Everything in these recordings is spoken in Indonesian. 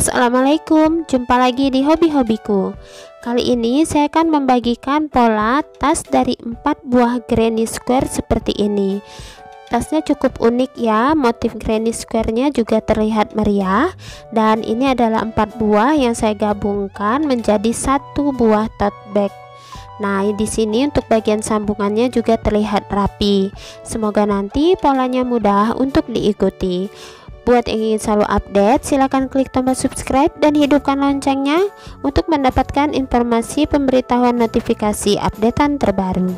Assalamualaikum, jumpa lagi di hobi-hobiku. Kali ini saya akan membagikan pola tas dari 4 buah granny square seperti ini. Tasnya cukup unik ya, motif granny square-nya juga terlihat meriah. Dan ini adalah 4 buah yang saya gabungkan menjadi satu buah tote bag. Nah, di sini untuk bagian sambungannya juga terlihat rapi. Semoga nanti polanya mudah untuk diikuti. Buat yang ingin selalu update, silahkan klik tombol subscribe dan hidupkan loncengnya untuk mendapatkan informasi pemberitahuan notifikasi updatean terbaru.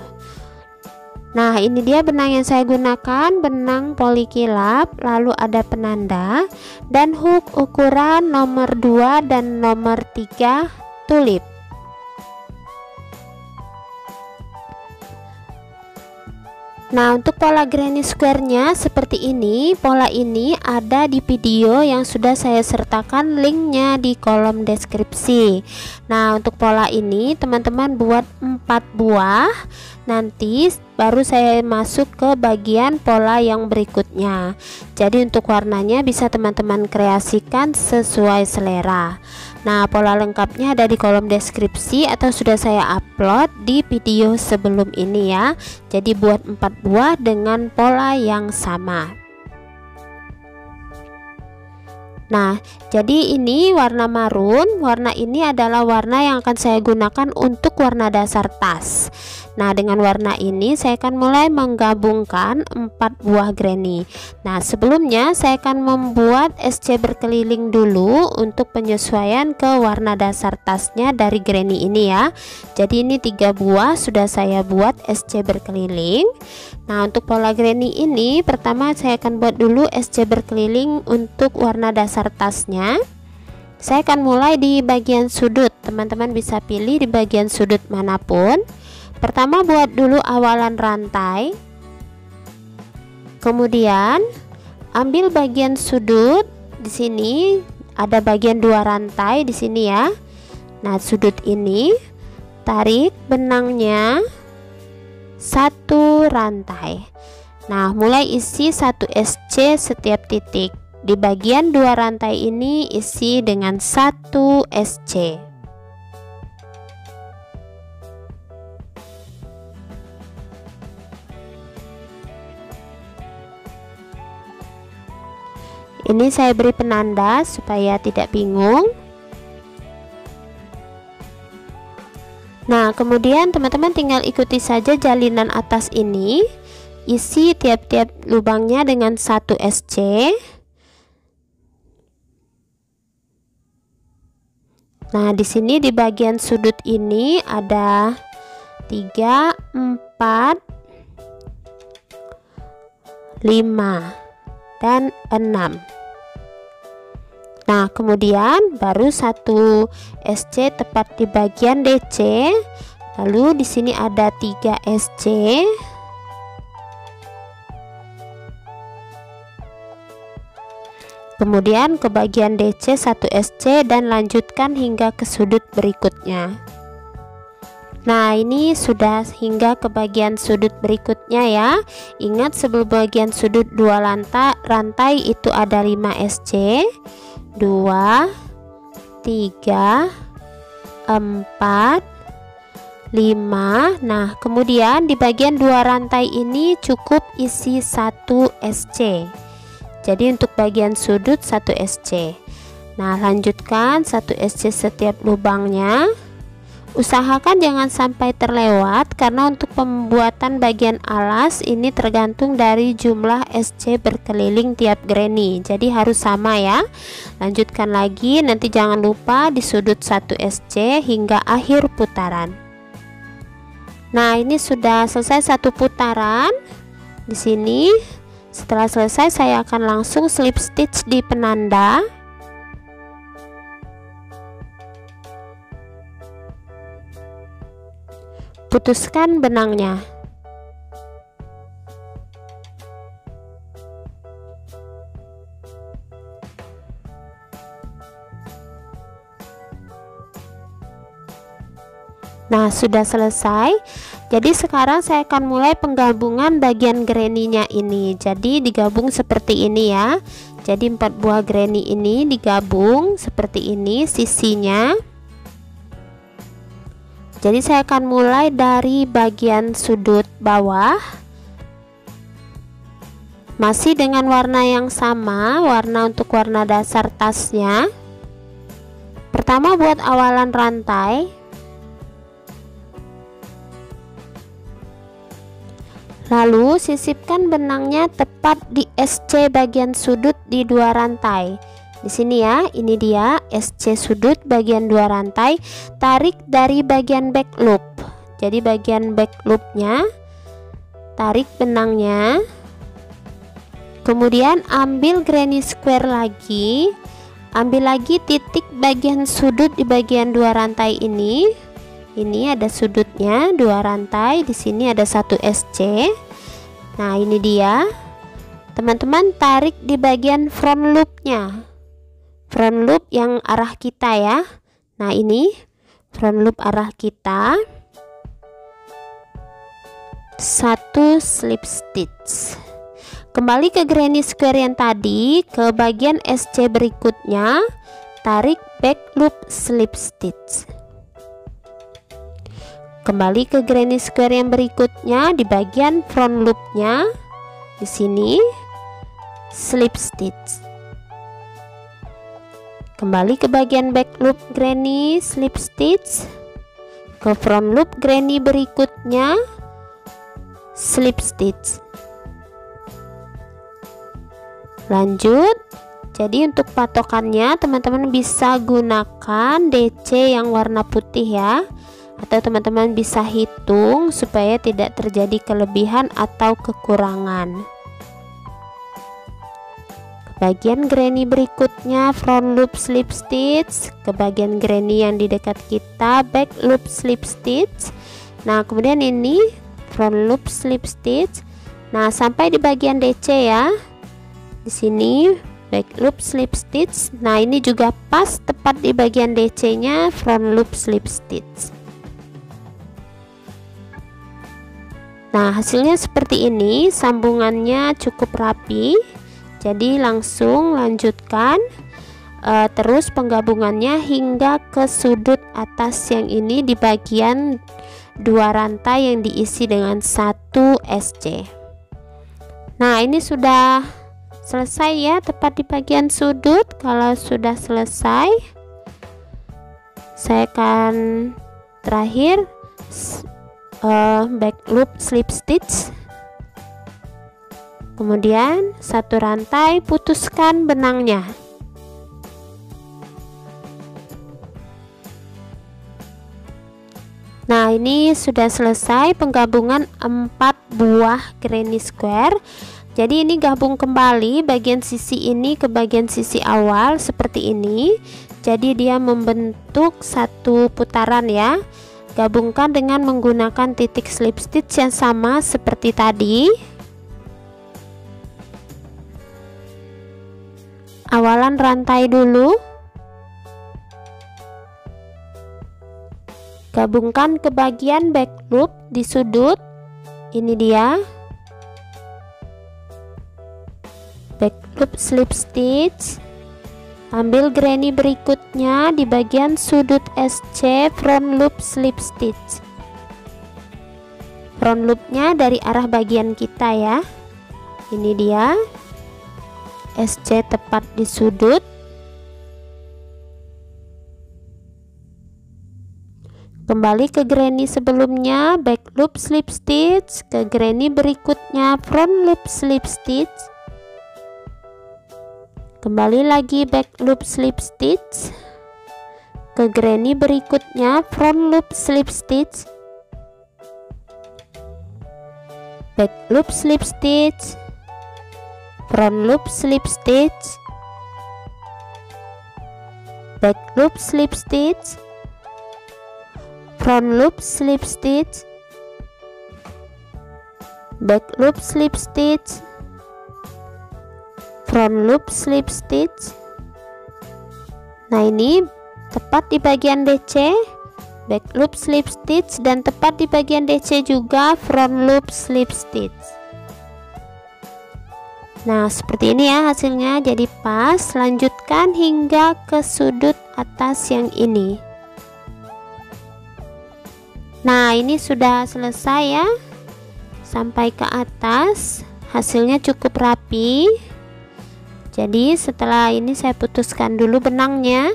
Nah, ini dia benang yang saya gunakan, benang poli kilap, lalu ada penanda dan hook ukuran nomor 2 dan nomor 3 tulip. Nah, untuk pola granny square-nya seperti ini. Pola ini ada di video yang sudah saya sertakan linknya di kolom deskripsi. Nah, untuk pola ini teman-teman buat 4 buah. Nanti baru saya masuk ke bagian pola yang berikutnya. Jadi untuk warnanya bisa teman-teman kreasikan sesuai selera. Nah, pola lengkapnya ada di kolom deskripsi atau sudah saya upload di video sebelum ini ya. Jadi buat 4 buah dengan pola yang sama. Nah, jadi ini warna marun. Warna ini adalah warna yang akan saya gunakan untuk warna dasar tas. Nah, dengan warna ini saya akan mulai menggabungkan 4 buah granny. Nah, sebelumnya saya akan membuat SC berkeliling dulu untuk penyesuaian ke warna dasar tasnya dari granny ini ya. Jadi ini 3 buah sudah saya buat SC berkeliling. Nah, untuk pola granny ini pertama saya akan buat dulu SC berkeliling untuk warna dasar tasnya. Saya akan mulai di bagian sudut. Teman-teman bisa pilih di bagian sudut manapun. Pertama buat dulu awalan rantai. Kemudian ambil bagian sudut. Di sini ada bagian 2 rantai di sini ya. Nah, sudut ini tarik benangnya 1 rantai. Nah, mulai isi 1 SC setiap titik. Di bagian 2 rantai ini isi dengan 1 SC. Ini saya beri penanda supaya tidak bingung. Nah, kemudian teman-teman tinggal ikuti saja jalinan atas ini. Isi tiap-tiap lubangnya dengan 1 SC. Nah, di sini di bagian sudut ini ada 3, 4, 5 dan 6. Nah, kemudian baru 1 SC tepat di bagian DC. Lalu di sini ada 3 SC. Kemudian ke bagian DC 1 SC dan lanjutkan hingga ke sudut berikutnya. Nah, ini sudah hingga ke bagian sudut berikutnya ya. Ingat sebelum bagian sudut 2 rantai itu ada 5 SC. 2, 3, 4, 5. Nah, kemudian di bagian 2 rantai ini cukup isi 1 SC. Jadi untuk bagian sudut 1 SC. Nah, lanjutkan 1 SC setiap lubangnya. Usahakan jangan sampai terlewat karena untuk pembuatan bagian alas ini tergantung dari jumlah SC berkeliling tiap granny. Jadi harus sama ya. Lanjutkan lagi, nanti jangan lupa di sudut 1 SC hingga akhir putaran. Nah, ini sudah selesai 1 putaran. Di sini setelah selesai saya akan langsung slip stitch di penanda. Putuskan benangnya. Nah, sudah selesai. Jadi sekarang saya akan mulai penggabungan bagian granny-nya ini. Jadi digabung seperti ini ya. Jadi 4 buah granny ini digabung seperti ini sisinya. Jadi saya akan mulai dari bagian sudut bawah, masih dengan warna yang sama, warna untuk warna dasar tasnya. Pertama buat awalan rantai, lalu sisipkan benangnya tepat di SC bagian sudut di 2 rantai. Di sini ya, ini dia SC sudut bagian 2 rantai. Tarik dari bagian back loop. Jadi bagian back loopnya, tarik benangnya. Kemudian ambil granny square lagi. Ambil lagi titik bagian sudut di bagian 2 rantai ini. Ini ada sudutnya 2 rantai, di sini ada 1 SC. Nah, ini dia. Teman-teman tarik di bagian front loopnya. Front loop yang arah kita ya. Nah, ini front loop arah kita. 1 slip stitch. Kembali ke granny square yang tadi, ke bagian SC berikutnya, tarik back loop slip stitch. Kembali ke granny square yang berikutnya, di bagian front loopnya, di sini slip stitch. Kembali ke bagian back loop granny, slip stitch. Ke front loop granny berikutnya, slip stitch. Lanjut. Jadi untuk patokannya teman-teman bisa gunakan DC yang warna putih ya, atau teman-teman bisa hitung supaya tidak terjadi kelebihan atau kekurangan. Bagian granny berikutnya front loop slip stitch, ke bagian granny yang di dekat kita back loop slip stitch. Nah, kemudian ini front loop slip stitch. Nah, sampai di bagian DC ya. Di sini back loop slip stitch. Nah, ini juga pas tepat di bagian DC-nya front loop slip stitch. Nah, hasilnya seperti ini, sambungannya cukup rapi. Jadi langsung lanjutkan terus penggabungannya hingga ke sudut atas yang ini di bagian 2 rantai yang diisi dengan 1 SC. Nah, ini sudah selesai ya, tepat di bagian sudut. Kalau sudah selesai, saya akan terakhir back loop slip stitch. Kemudian 1 rantai, putuskan benangnya. Nah, ini sudah selesai penggabungan 4 buah granny square. Jadi ini gabung kembali bagian sisi ini ke bagian sisi awal seperti ini. Jadi dia membentuk 1 putaran ya. Gabungkan dengan menggunakan titik slip stitch yang sama seperti tadi. Awalan rantai dulu. Gabungkan ke bagian back loop di sudut. Ini dia. Back loop slip stitch. Ambil granny berikutnya di bagian sudut SC front loop slip stitch. Front loopnya dari arah bagian kita ya. Ini dia SC tepat di sudut. Kembali ke granny sebelumnya, back loop slip stitch. Ke granny berikutnya front loop slip stitch. Kembali lagi back loop slip stitch. Ke granny berikutnya front loop slip stitch. Back loop slip stitch. Front loop slip stitch. Back loop slip stitch. Front loop slip stitch. Back loop slip stitch. Front loop slip stitch. Nah, ini tepat di bagian DC, back loop slip stitch, dan tepat di bagian DC juga front loop slip stitch. Nah, seperti ini ya hasilnya, jadi pas. Lanjutkan hingga ke sudut atas yang ini. Nah, ini sudah selesai ya, sampai ke atas. Hasilnya cukup rapi. Jadi setelah ini saya putuskan dulu benangnya.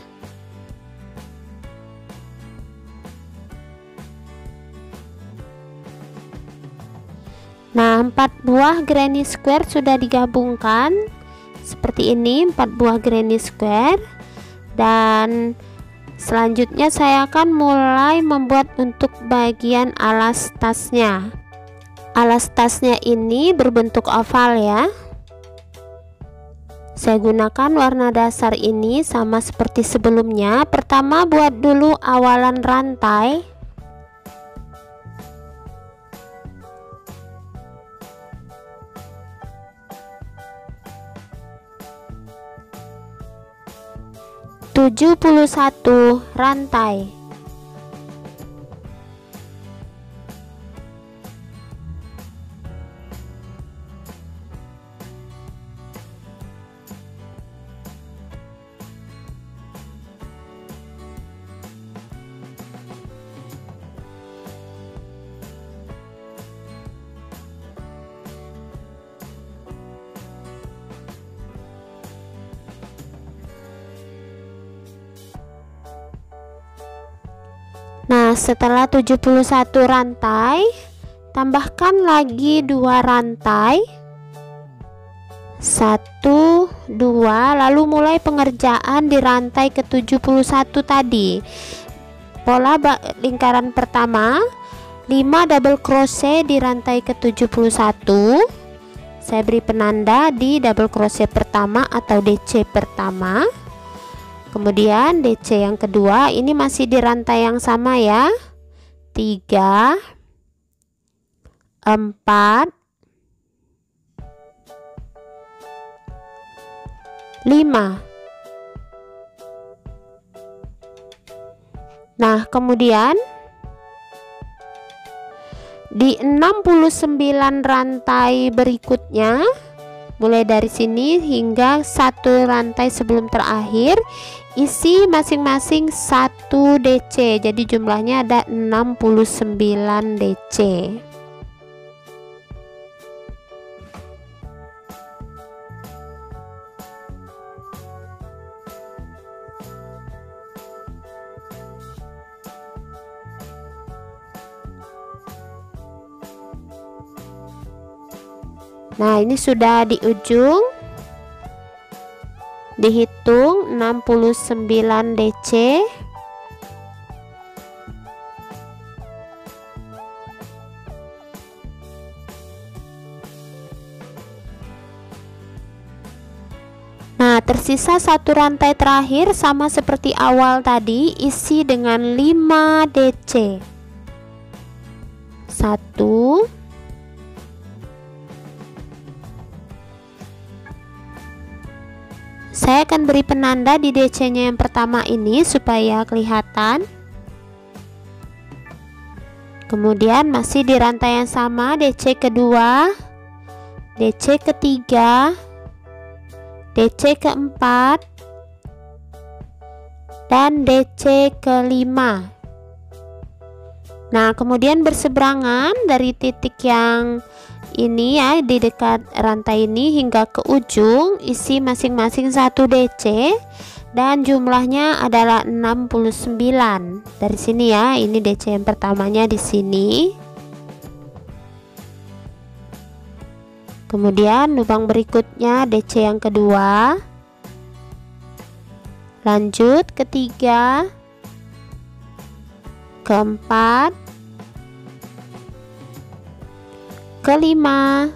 Nah, 4 buah granny square sudah digabungkan seperti ini, 4 buah granny square. Dan selanjutnya saya akan mulai membuat untuk bagian alas tasnya. Alas tasnya ini berbentuk oval ya. Saya gunakan warna dasar ini sama seperti sebelumnya. Pertama buat dulu awalan rantai. Tujuh 71 rantai. Nah, setelah 71 rantai, tambahkan lagi 2 rantai. 1, 2, lalu mulai pengerjaan di rantai ke 71 tadi. Pola lingkaran pertama, 5 double crochet di rantai ke 71. Saya beri penanda di double crochet pertama atau DC pertama. Kemudian DC yang kedua, ini masih di rantai yang sama ya. 3, 4, 5. Nah, kemudian di 69 rantai berikutnya, mulai dari sini hingga 1 rantai sebelum terakhir, isi masing-masing 1 DC. Jadi jumlahnya ada 69 DC. Nah, ini sudah di ujung. Dihitung 69 DC. Nah, tersisa 1 rantai terakhir sama seperti awal tadi, isi dengan 5 DC. 1, saya akan beri penanda di DC-nya yang pertama ini supaya kelihatan. Kemudian masih di rantai yang sama, DC kedua, DC ketiga, DC keempat, dan DC kelima. Nah, kemudian berseberangan dari titik yang ini ya, di dekat rantai ini hingga ke ujung, isi masing-masing 1 DC dan jumlahnya adalah 69. Dari sini ya, ini DC yang pertamanya di sini. Kemudian lubang berikutnya DC yang kedua. Lanjut ketiga, keempat, kelima.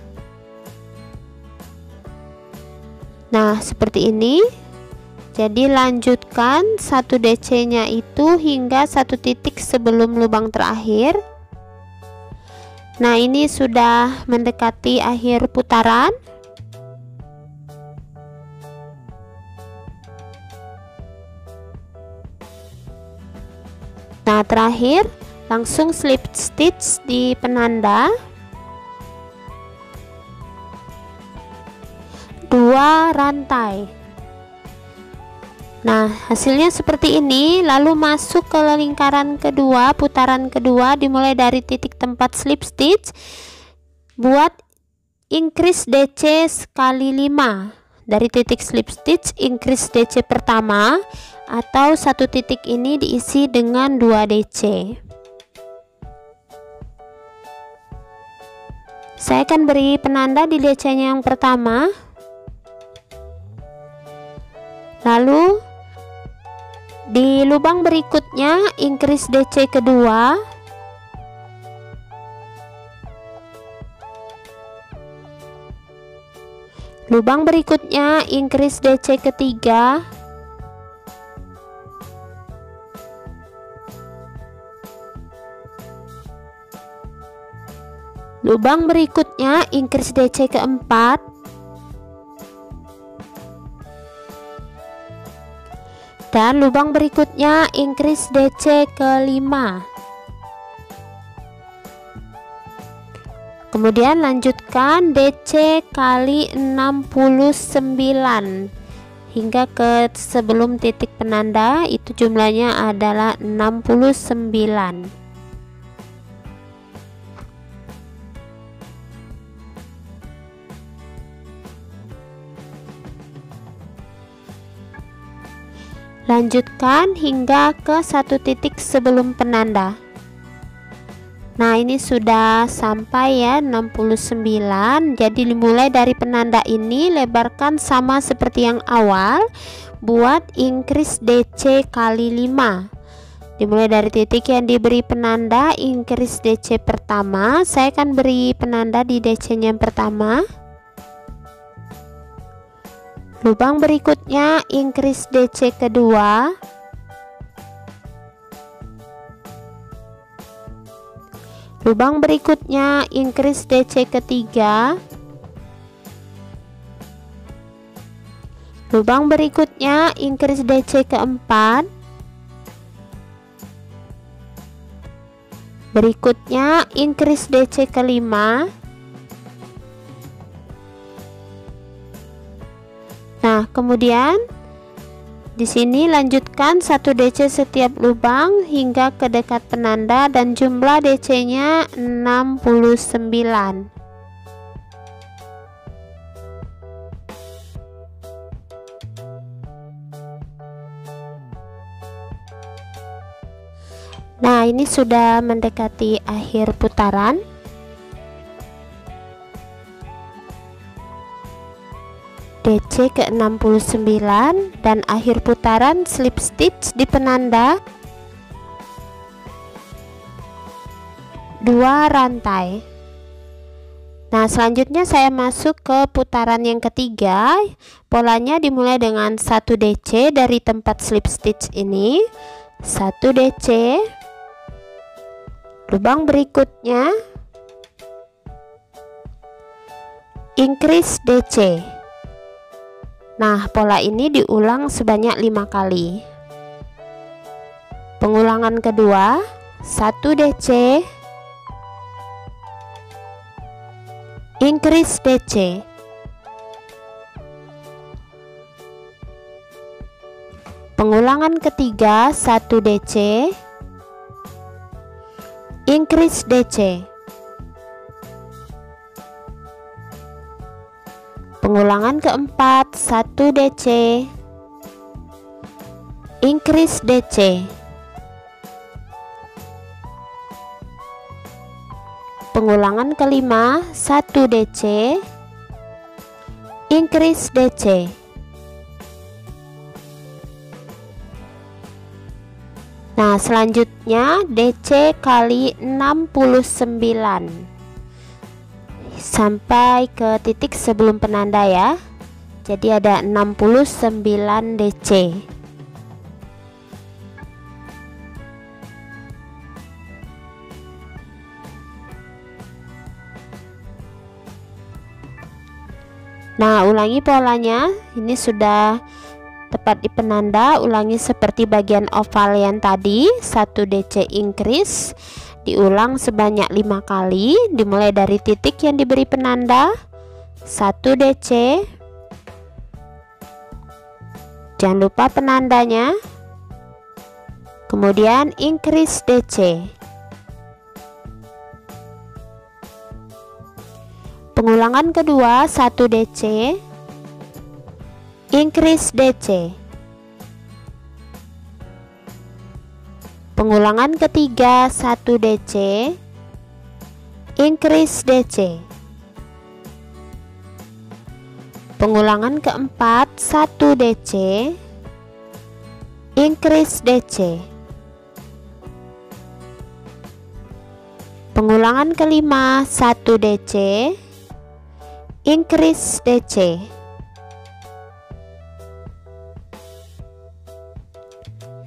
Nah, seperti ini. Jadi lanjutkan 1 DC-nya itu hingga 1 titik sebelum lubang terakhir. Nah, ini sudah mendekati akhir putaran. Nah, terakhir langsung slip stitch di penanda. 2 rantai. Nah, hasilnya seperti ini. Lalu masuk ke lingkaran kedua, putaran kedua, dimulai dari titik tempat slip stitch. Buat increase DC kali 5. Dari titik slip stitch increase DC pertama, atau satu titik ini diisi dengan 2 DC. Saya akan beri penanda di DC-nya yang pertama. Lalu di lubang berikutnya increase DC kedua. Lubang berikutnya increase DC ketiga. Lubang berikutnya increase DC keempat. Dan lubang berikutnya increase DC kelima. Kemudian lanjutkan DC kali 69 hingga ke sebelum titik penanda, itu jumlahnya adalah 69. Lanjutkan hingga ke satu titik sebelum penanda. Nah, ini sudah sampai ya 69. Jadi dimulai dari penanda ini, lebarkan sama seperti yang awal. Buat increase DC kali 5. Dimulai dari titik yang diberi penanda increase DC pertama. Saya akan beri penanda di DC-nya yang pertama. Lubang berikutnya increase DC kedua. Lubang berikutnya increase DC ketiga. Lubang berikutnya increase DC keempat. Berikutnya increase DC kelima. Nah, kemudian di sini lanjutkan 1 DC setiap lubang hingga ke dekat penanda dan jumlah DC-nya 69. Nah, ini sudah mendekati akhir putaran. DC ke 69 dan akhir putaran slip stitch di penanda 2 rantai. Nah, selanjutnya saya masuk ke putaran yang ketiga. Polanya dimulai dengan 1 DC dari tempat slip stitch ini, 1 DC. Lubang berikutnya increase DC. Nah, pola ini diulang sebanyak 5 kali. Pengulangan kedua, 1 DC, increase DC. Pengulangan ketiga, 1 DC, increase DC. Pengulangan keempat, 1 DC, increase DC. Pengulangan kelima, 1 DC, increase DC. Nah, selanjutnya DC kali 69 sampai ke titik sebelum penanda ya. Jadi ada 69 DC. Nah, ulangi polanya. Ini sudah tepat di penanda. Ulangi seperti bagian oval yang tadi, 1 DC increase. Diulang sebanyak 5 kali, dimulai dari titik yang diberi penanda, 1 DC, Jangan lupa penandanya. Kemudian increase DC. Pengulangan kedua 1 DC, increase DC. Pengulangan ketiga 1 DC, increase DC. Pengulangan keempat 1 DC, increase DC. Pengulangan kelima 1 DC, increase DC.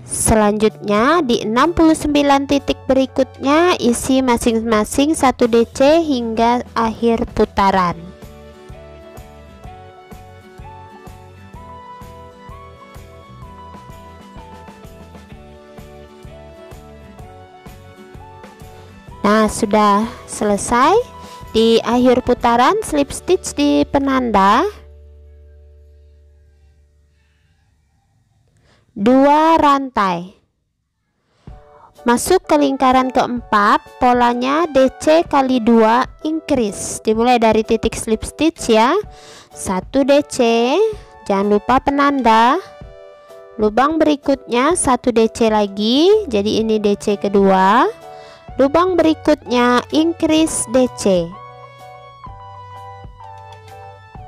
Selanjutnya di 69 titik berikutnya isi masing-masing 1 DC hingga akhir putaran. Nah, sudah selesai. Di akhir putaran slip stitch di penanda 2 rantai. Masuk ke lingkaran keempat, polanya DC kali 2 increase. Dimulai dari titik slip stitch ya. 1 DC, jangan lupa penanda. Lubang berikutnya 1 DC lagi, jadi ini DC kedua. Lubang berikutnya increase DC.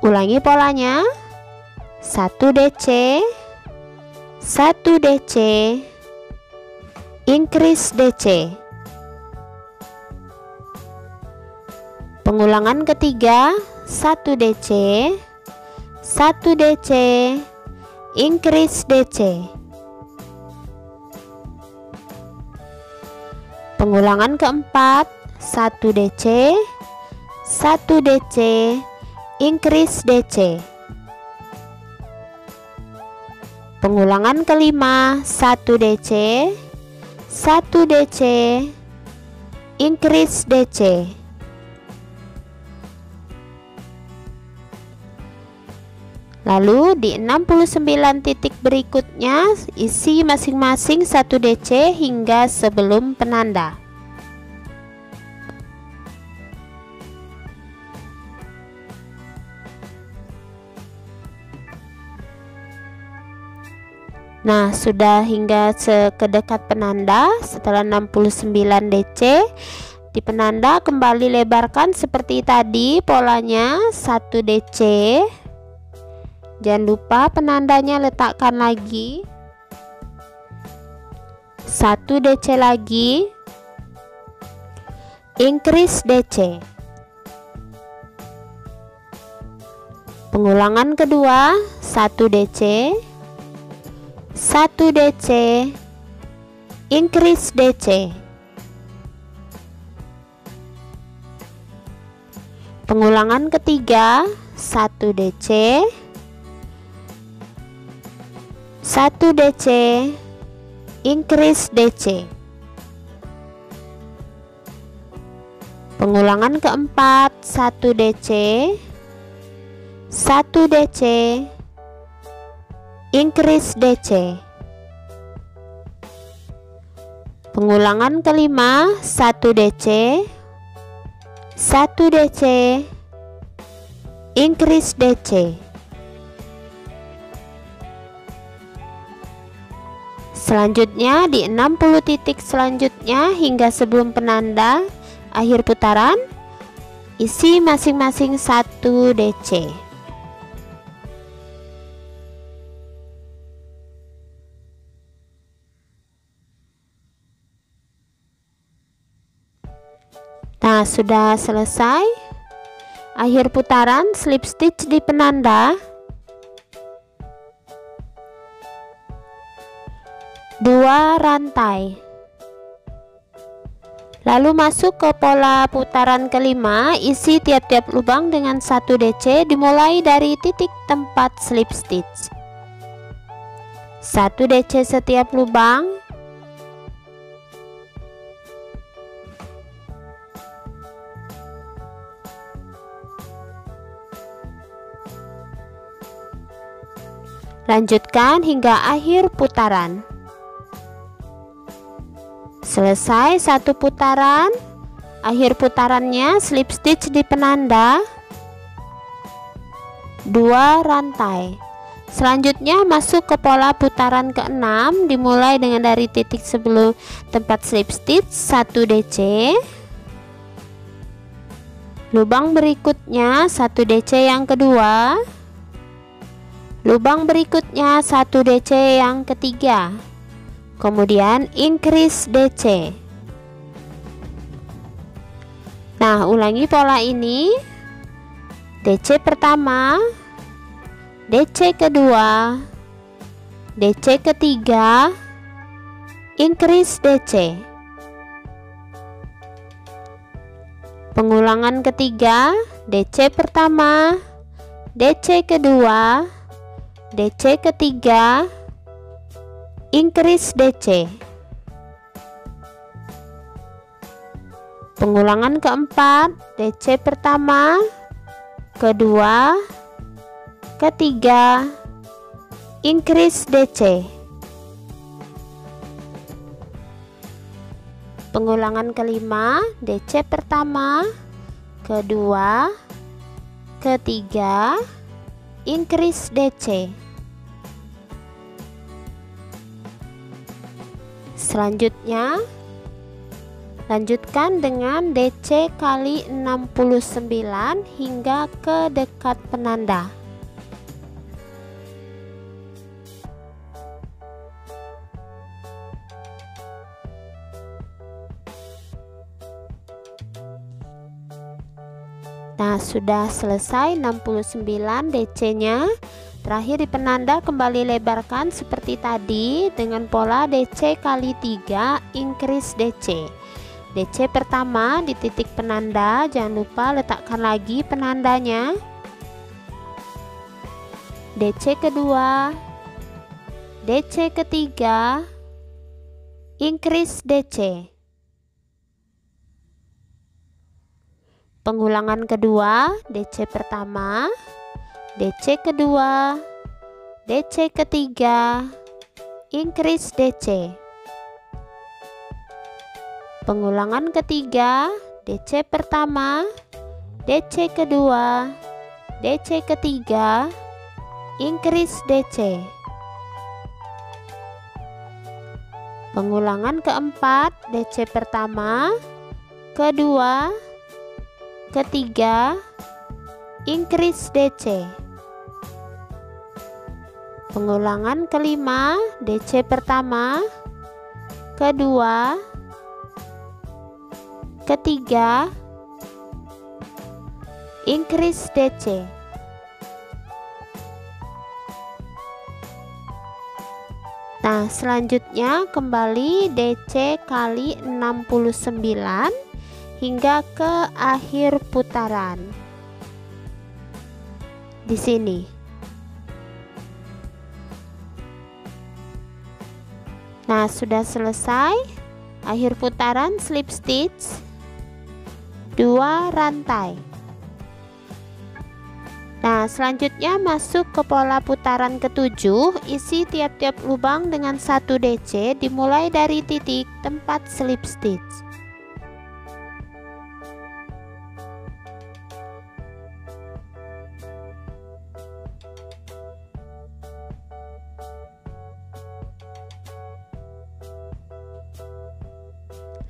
Ulangi polanya. 1 DC, 1 DC, increase DC. Pengulangan ketiga 1 DC, 1 DC, increase DC. Pengulangan keempat 1 DC, 1 DC, increase DC. Pengulangan kelima 1 DC, 1 DC, increase DC. Lalu di 69 titik berikutnya isi masing-masing 1 DC hingga sebelum penanda. Nah, sudah hingga ke dekat penanda. Setelah 69 DC di penanda, kembali lebarkan seperti tadi polanya 1 DC. Jangan lupa penandanya letakkan lagi 1 DC lagi, increase DC. Pengulangan kedua 1 DC, 1 DC, increase DC. Pengulangan ketiga 1 DC, 1 DC, increase DC. Pengulangan keempat 1 DC, 1 DC, increase DC. Pengulangan kelima 1 DC, 1 DC, increase DC. Selanjutnya di 60 titik selanjutnya hingga sebelum penanda akhir putaran isi masing-masing 1 DC. Nah, sudah selesai akhir putaran slip stitch di penanda 2 rantai. Lalu masuk ke pola putaran kelima, isi tiap-tiap lubang dengan 1 DC dimulai dari titik tempat slip stitch. 1 DC setiap lubang. Lanjutkan hingga akhir putaran. Selesai satu putaran, akhir putarannya slip stitch di penanda 2 rantai. Selanjutnya masuk ke pola putaran ke-6, dimulai dengan dari titik sebelum tempat slip stitch 1 DC. Lubang berikutnya 1 DC yang kedua. Lubang berikutnya 1 DC yang ketiga. Kemudian increase DC. Nah, ulangi pola ini. DC pertama, DC kedua, DC ketiga, increase DC. Pengulangan ketiga, DC pertama, DC kedua, DC ketiga, increase DC. Pengulangan keempat, DC pertama, kedua, ketiga, increase DC. Pengulangan kelima, DC pertama, kedua, ketiga, increase DC. Selanjutnya, lanjutkan dengan DC kali 69 hingga ke dekat penanda. Nah, sudah selesai 69 DC-nya. Terakhir di penanda kembali lebarkan seperti tadi dengan pola DC kali 3 increase DC. DC pertama di titik penanda, jangan lupa letakkan lagi penandanya. DC kedua, DC ketiga, increase DC. Pengulangan kedua, DC pertama, DC kedua, DC ketiga, increase DC. Pengulangan ketiga, DC pertama, DC kedua, DC ketiga, increase DC. Pengulangan keempat, DC pertama, kedua, ketiga, increase DC. Pengulangan kelima, DC pertama, kedua, ketiga, increase DC. Nah, selanjutnya kembali DC kali 69 hingga ke akhir putaran. Di sini. Nah, sudah selesai. Akhir putaran slip stitch 2 rantai. Nah, selanjutnya masuk ke pola putaran ke-7, isi tiap-tiap lubang dengan 1 DC dimulai dari titik tempat slip stitch.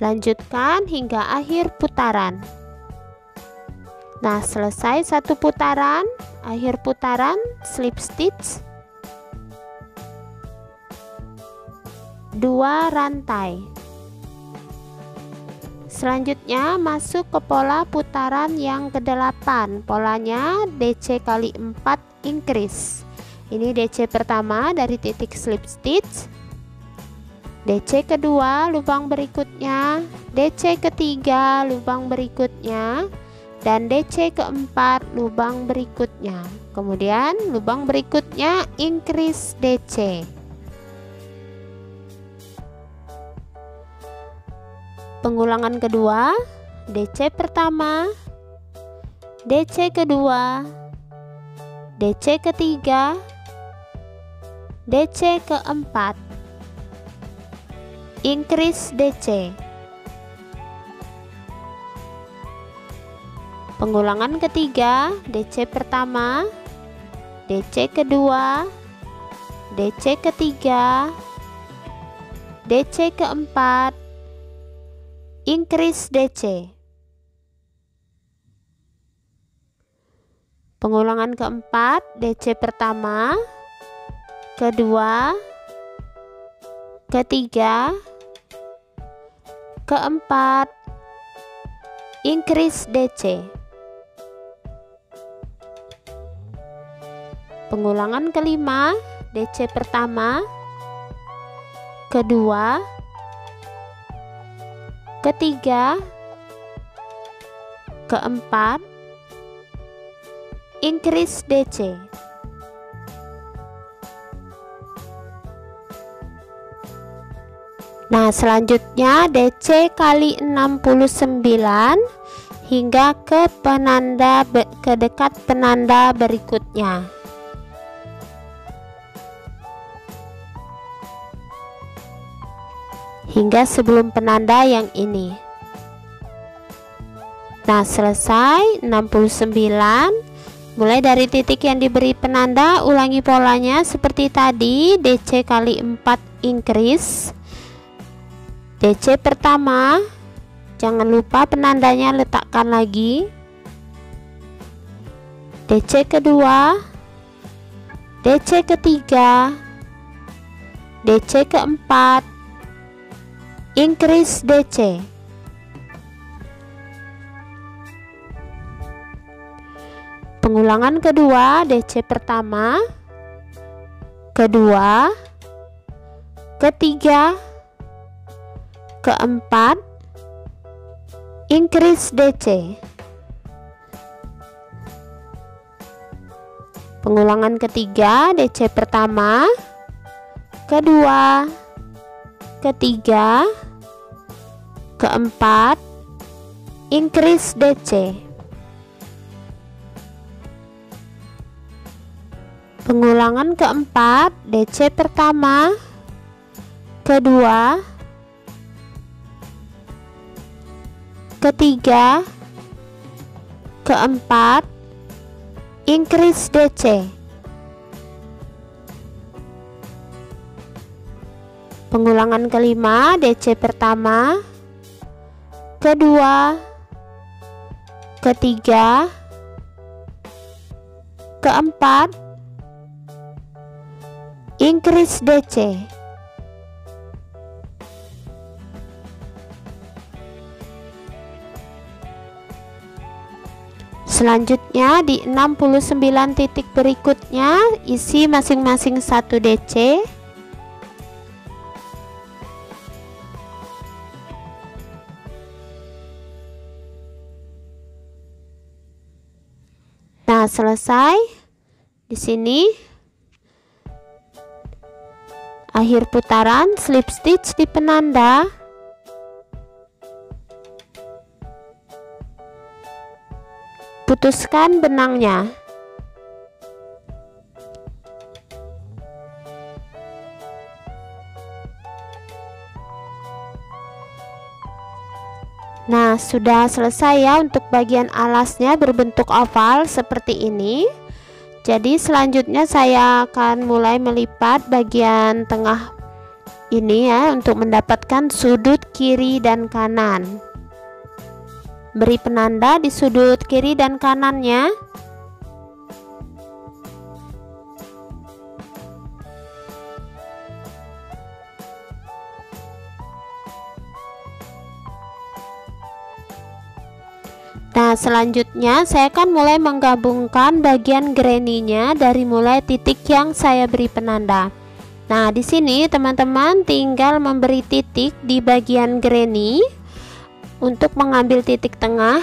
Lanjutkan hingga akhir putaran. Nah, selesai satu putaran, akhir putaran slip stitch 2 rantai. Selanjutnya masuk ke pola putaran yang ke-8. Polanya DC kali 4 increase. Ini DC pertama dari titik slip stitch, DC kedua lubang berikutnya, DC ketiga lubang berikutnya, dan DC keempat lubang berikutnya. Kemudian lubang berikutnya increase DC. Pengulangan kedua, DC pertama, DC kedua, DC ketiga, DC keempat, increase DC. Pengulangan ketiga, DC pertama, DC kedua, DC ketiga, DC keempat, increase DC. Pengulangan keempat, DC pertama, kedua, ketiga, keempat, increase DC. Pengulangan kelima, DC pertama, kedua, ketiga, keempat, increase DC. Nah, selanjutnya DC kali 69 hingga ke dekat penanda berikutnya. Hingga sebelum penanda yang ini. Nah, selesai 69. Mulai dari titik yang diberi penanda, ulangi polanya seperti tadi, DC kali 4 increase. DC pertama, jangan lupa penandanya letakkan lagi. DC kedua, DC ketiga, DC keempat, increase DC. Pengulangan kedua, DC pertama, kedua, ketiga, keempat, increase DC. Pengulangan ketiga, DC pertama, kedua, ketiga, keempat, increase DC. Pengulangan keempat, DC pertama, kedua, ketiga, keempat, increase DC. Pengulangan kelima, DC pertama, kedua, ketiga, keempat, increase DC. Selanjutnya di 69 titik berikutnya isi masing-masing 1 DC. Nah, selesai. Di sini akhir putaran, slip stitch di penanda. Putuskan benangnya. Nah, sudah selesai ya untuk bagian alasnya berbentuk oval seperti ini. Jadi selanjutnya saya akan mulai melipat bagian tengah ini ya untuk mendapatkan sudut kiri dan kanan. Beri penanda di sudut kiri dan kanannya. Nah, selanjutnya saya akan mulai menggabungkan bagian granny-nya dari mulai titik yang saya beri penanda. Nah, di sini teman-teman tinggal memberi titik di bagian granny untuk mengambil titik tengah.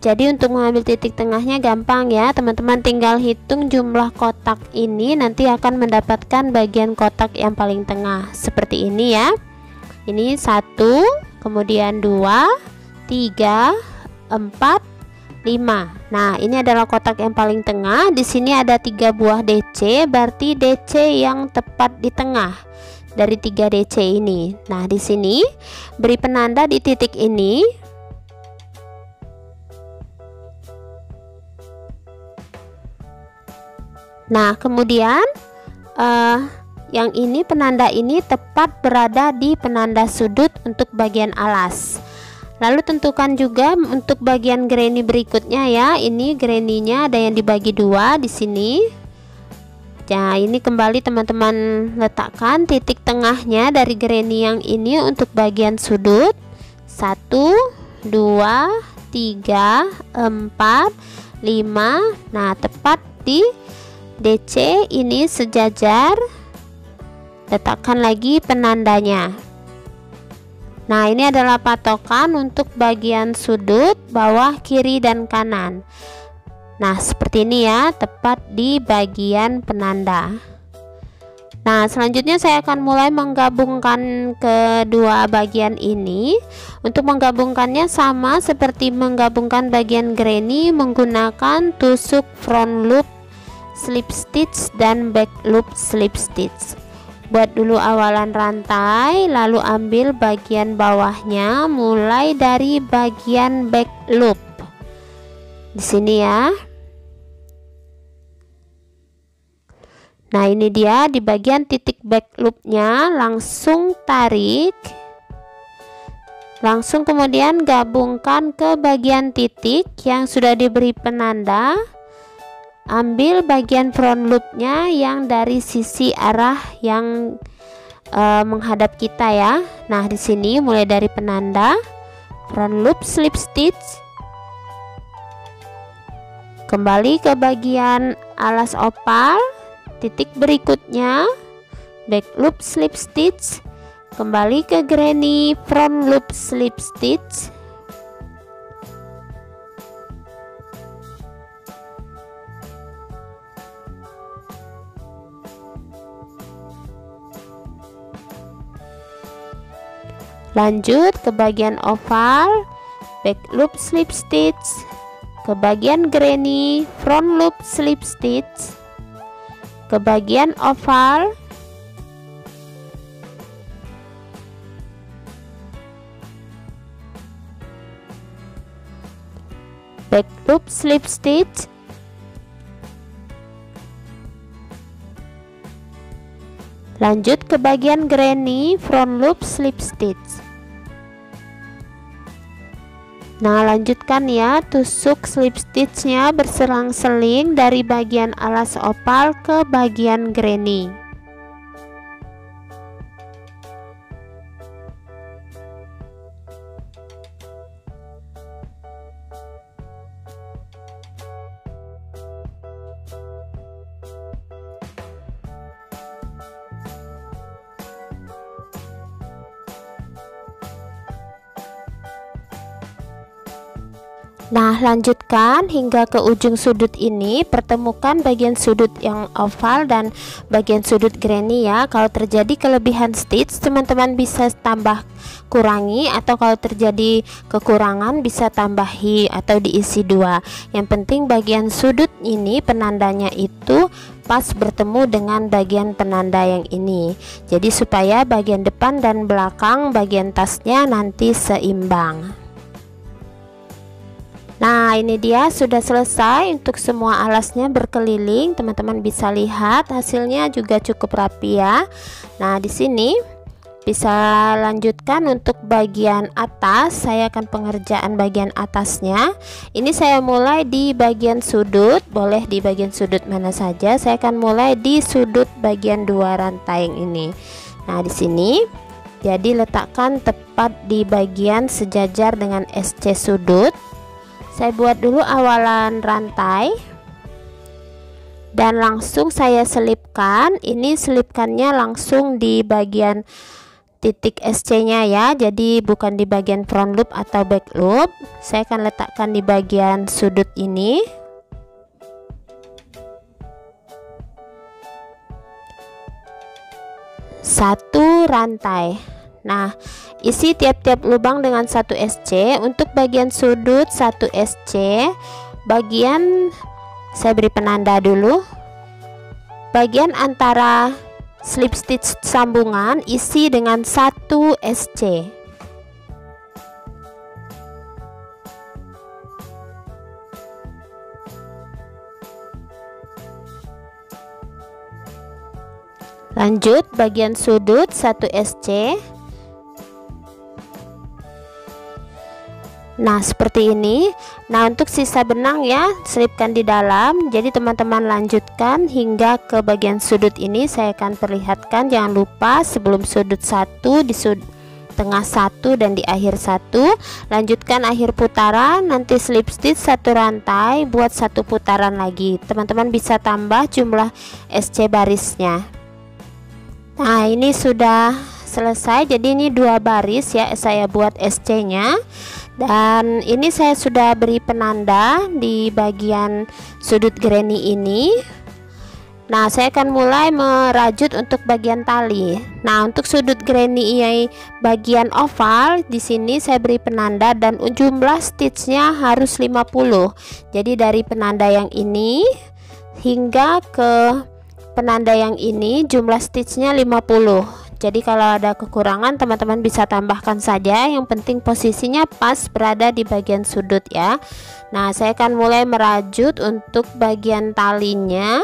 Jadi untuk mengambil titik tengahnya gampang ya, teman-teman tinggal hitung jumlah kotak ini, nanti akan mendapatkan bagian kotak yang paling tengah seperti ini ya. Ini 1, kemudian 2, 3, 4, 5. Nah, ini adalah kotak yang paling tengah. Di sini ada 3 buah DC, berarti DC yang tepat di tengah dari 3 DC ini. Nah, di sini beri penanda di titik ini. Nah, kemudian yang ini, penanda ini tepat berada di penanda sudut untuk bagian alas. Lalu tentukan juga untuk bagian granny berikutnya ya. Ini granny-nya ada yang dibagi 2 di sini. Nah, ini kembali teman-teman letakkan titik tengahnya dari granny yang ini untuk bagian sudut. 1, 2, 3, 4, 5. Nah, tepat di DC ini sejajar. Letakkan lagi penandanya. Nah, ini adalah patokan untuk bagian sudut bawah, kiri, dan kanan. Nah, seperti ini ya, tepat di bagian penanda. Nah, selanjutnya saya akan mulai menggabungkan kedua bagian ini. Untuk menggabungkannya sama seperti menggabungkan bagian granny menggunakan tusuk front loop slip stitch dan back loop slip stitch. Buat dulu awalan rantai, lalu ambil bagian bawahnya mulai dari bagian back loop. Di sini ya. Nah, ini dia di bagian titik back loopnya, langsung tarik. Langsung kemudian gabungkan ke bagian titik yang sudah diberi penanda. Ambil bagian front loopnya yang dari sisi arah yang menghadap kita ya. Nah, di sini mulai dari penanda front loop slip stitch, kembali ke bagian alas opal, titik berikutnya back loop slip stitch, kembali ke granny front loop slip stitch, lanjut ke bagian oval, back loop slip stitch, ke bagian granny front loop slip stitch, ke bagian oval, back loop slip stitch, lanjut ke bagian granny front loop slip stitch. Nah, lanjutkan ya, tusuk slip stitchnya berselang-seling dari bagian alas opal ke bagian granny. Nah, lanjutkan hingga ke ujung sudut ini, pertemukan bagian sudut yang oval dan bagian sudut granny ya. Kalau terjadi kelebihan stitch, teman-teman bisa tambah kurangi, atau kalau terjadi kekurangan bisa tambahi atau diisi 2. Yang penting bagian sudut ini penandanya itu pas bertemu dengan bagian penanda yang ini. Jadi supaya bagian depan dan belakang bagian tasnya nanti seimbang. Nah, ini dia sudah selesai untuk semua alasnya berkeliling. Teman-teman bisa lihat hasilnya juga cukup rapi ya. Nah, di sini bisa lanjutkan untuk bagian atas. Saya akan pengerjaan bagian atasnya. Ini saya mulai di bagian sudut, boleh di bagian sudut mana saja. Saya akan mulai di sudut bagian 2 rantai yang ini. Nah, di sini jadi letakkan tepat di bagian sejajar dengan SC sudut. Saya buat dulu awalan rantai dan langsung saya selipkan. Ini selipkannya langsung di bagian titik SC nya ya, jadi bukan di bagian front loop atau back loop. Saya akan letakkan di bagian sudut ini. Satu rantai. Nah, isi tiap-tiap lubang dengan 1 SC. Untuk bagian sudut 1 SC, bagian saya beri penanda dulu. Bagian antara slip stitch sambungan isi dengan 1 SC. Lanjut bagian sudut 1 SC. Nah, seperti ini. Nah, untuk sisa benang ya, selipkan di dalam. Jadi teman-teman lanjutkan hingga ke bagian sudut ini. Saya akan perlihatkan, jangan lupa sebelum sudut 1, di tengah 1 dan di akhir 1. Lanjutkan akhir putaran, nanti slip stitch 1 rantai, buat 1 putaran lagi. Teman-teman bisa tambah jumlah SC barisnya. Nah, ini sudah selesai. Jadi ini 2 baris ya saya buat SC nya. Dan ini saya sudah beri penanda di bagian sudut granny ini. Nah, saya akan mulai merajut untuk bagian tali. Nah, untuk sudut granny bagian oval di sini saya beri penanda dan jumlah stitchnya harus 50. Jadi dari penanda yang ini hingga ke penanda yang ini jumlah stitchnya 50. Jadi kalau ada kekurangan teman-teman bisa tambahkan saja, yang penting posisinya pas berada di bagian sudut ya. Nah, saya akan mulai merajut untuk bagian talinya.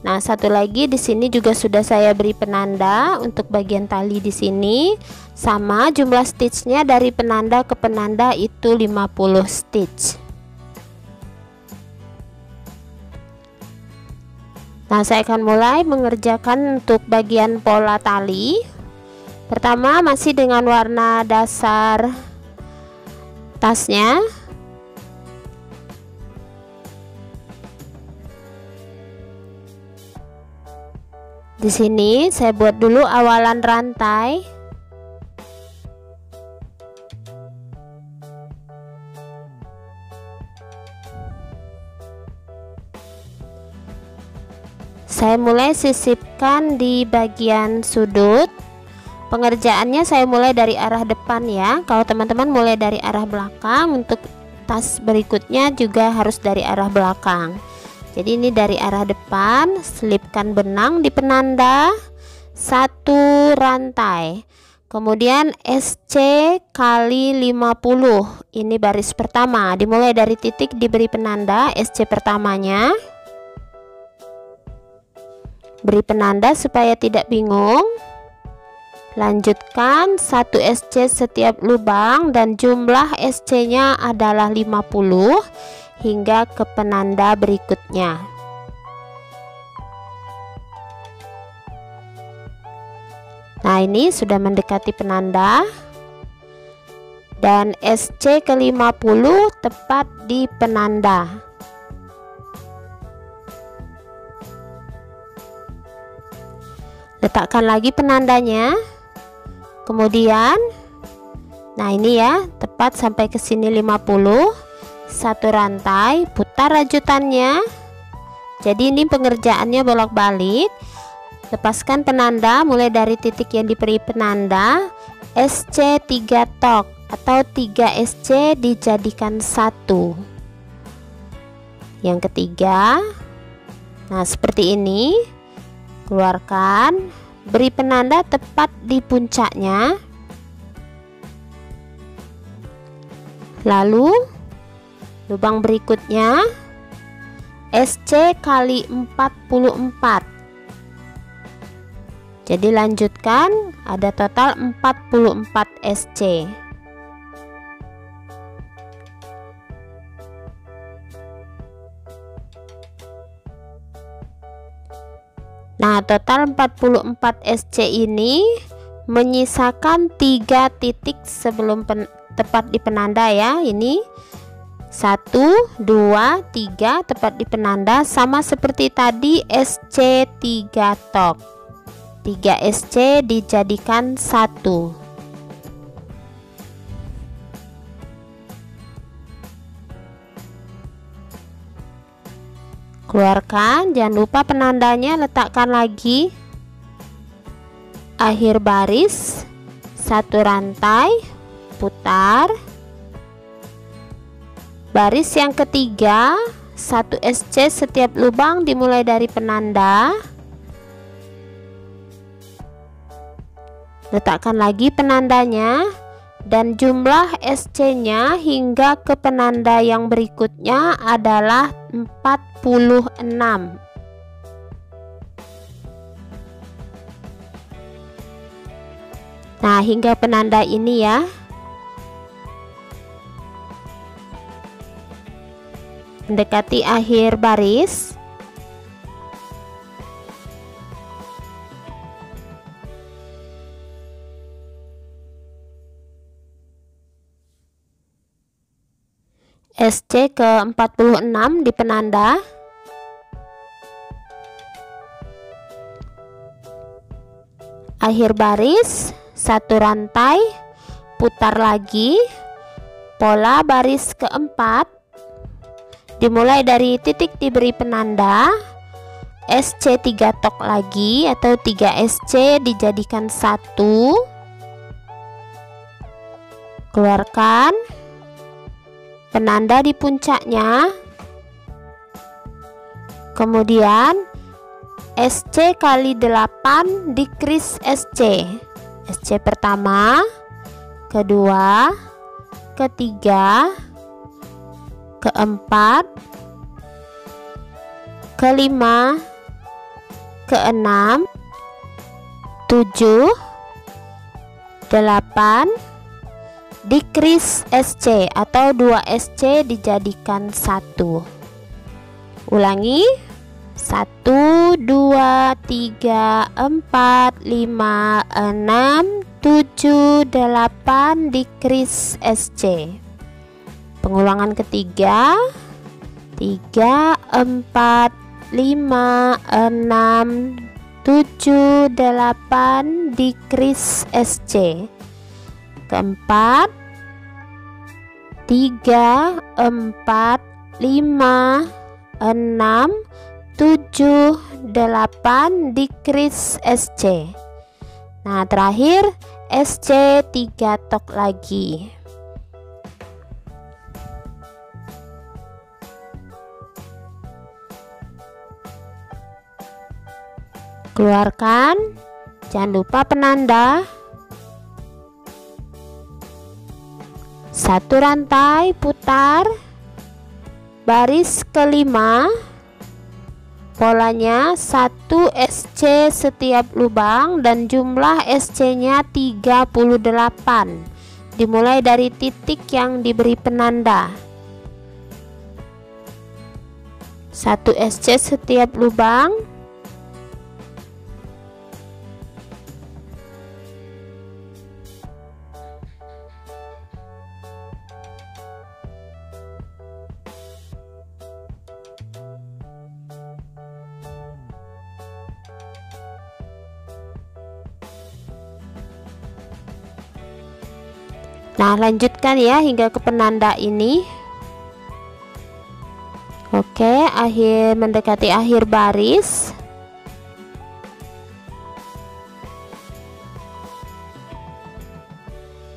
Nah, satu lagi di sini juga sudah saya beri penanda untuk bagian tali di sini. Sama jumlah stitchnya dari penanda ke penanda itu 50 stitch. Nah, saya akan mulai mengerjakan untuk bagian pola tali. Pertama masih dengan warna dasar tasnya. Di sini saya buat dulu awalan rantai. Saya mulai sisipkan di bagian sudut. Pengerjaannya saya mulai dari arah depan ya. Kalau teman-teman mulai dari arah belakang, untuk tas berikutnya juga harus dari arah belakang. Jadi ini dari arah depan, selipkan benang di penanda 1 rantai. Kemudian SC kali 50. Ini baris pertama. Dimulai dari titik diberi penanda SC pertamanya. Beri penanda supaya tidak bingung. Lanjutkan 1 SC setiap lubang dan jumlah SC nya adalah 50 hingga ke penanda berikutnya. Nah, ini sudah mendekati penanda dan SC ke 50 tepat di penanda. Letakkan lagi penandanya. Kemudian nah ini ya, tepat sampai ke sini 50. 1 rantai, putar rajutannya. Jadi ini pengerjaannya bolak-balik. Lepaskan penanda mulai dari titik yang diberi penanda. SC 3 tok atau 3 SC dijadikan 1. Yang ketiga. Nah, seperti ini. Keluarkan, beri penanda tepat di puncaknya. Lalu lubang berikutnya SC kali 44. Jadi lanjutkan, ada total 44 SC. Nah, total 44 SC ini menyisakan 3 titik sebelum tepat di penanda ya. Ini 1, 2, 3 tepat di penanda, sama seperti tadi SC 3 tok. 3 SC dijadikan 1. Keluarkan, jangan lupa penandanya letakkan lagi akhir baris 1 1 rantai, putar. Baris yang ketiga, 1 SC setiap lubang dimulai dari penanda. Letakkan lagi penandanya dan jumlah SC-nya hingga ke penanda yang berikutnya adalah 46. Nah, hingga penanda ini ya. Mendekati akhir baris. SC ke 46 di penanda. Akhir baris, 1 rantai, putar lagi. Pola baris keempat dimulai dari titik diberi penanda. SC 3 tok lagi atau 3 SC dijadikan 1. Keluarkan penanda di puncaknya, kemudian SC kali 8 di kris SC. SC pertama, kedua, ketiga, keempat, kelima, keenam, 7, 8 di kris SC atau 2 SC dijadikan 1. Ulangi, 1, 2, 3, 4, 5, 6, 7, 8 di kris SC. Pengulangan ketiga, 3, 4, 5, 6, 7, 8 di kris SC. Keempat, 3, 4, 5, 6, 7, 8 di kris SC. Nah, terakhir SC 3 tok lagi. Keluarkan, jangan lupa penanda. 1 rantai, putar. Baris kelima, polanya 1 SC setiap lubang dan jumlah SC-nya 38. Dimulai dari titik yang diberi penanda. 1 SC setiap lubang. Nah, lanjutkan ya hingga ke penanda ini. Oke, mendekati akhir baris.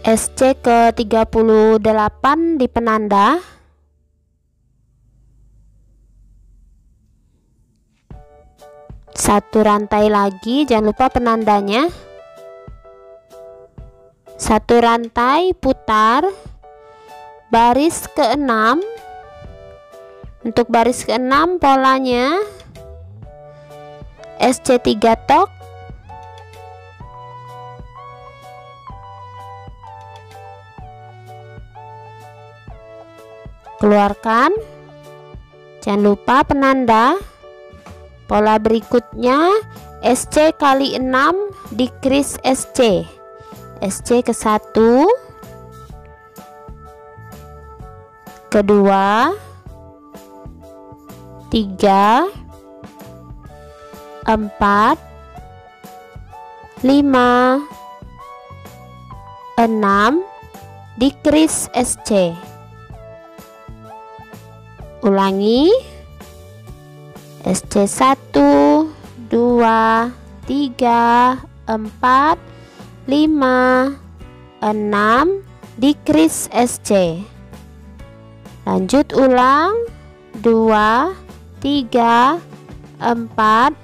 SC ke 38 di penanda. Satu rantai lagi, jangan lupa penandanya. 1 rantai, putar. Baris ke-6. Untuk baris ke-6 polanya SC 3 tok. Keluarkan, jangan lupa penanda. Pola berikutnya SC kali 6 di kris SC. SC ke 1, kedua, 3, 4, 5, 6 di kris SC. Ulangi, SC 1, 2, 3, 4, 5, decrease SC. Lanjut ulang, 2, 3, 4,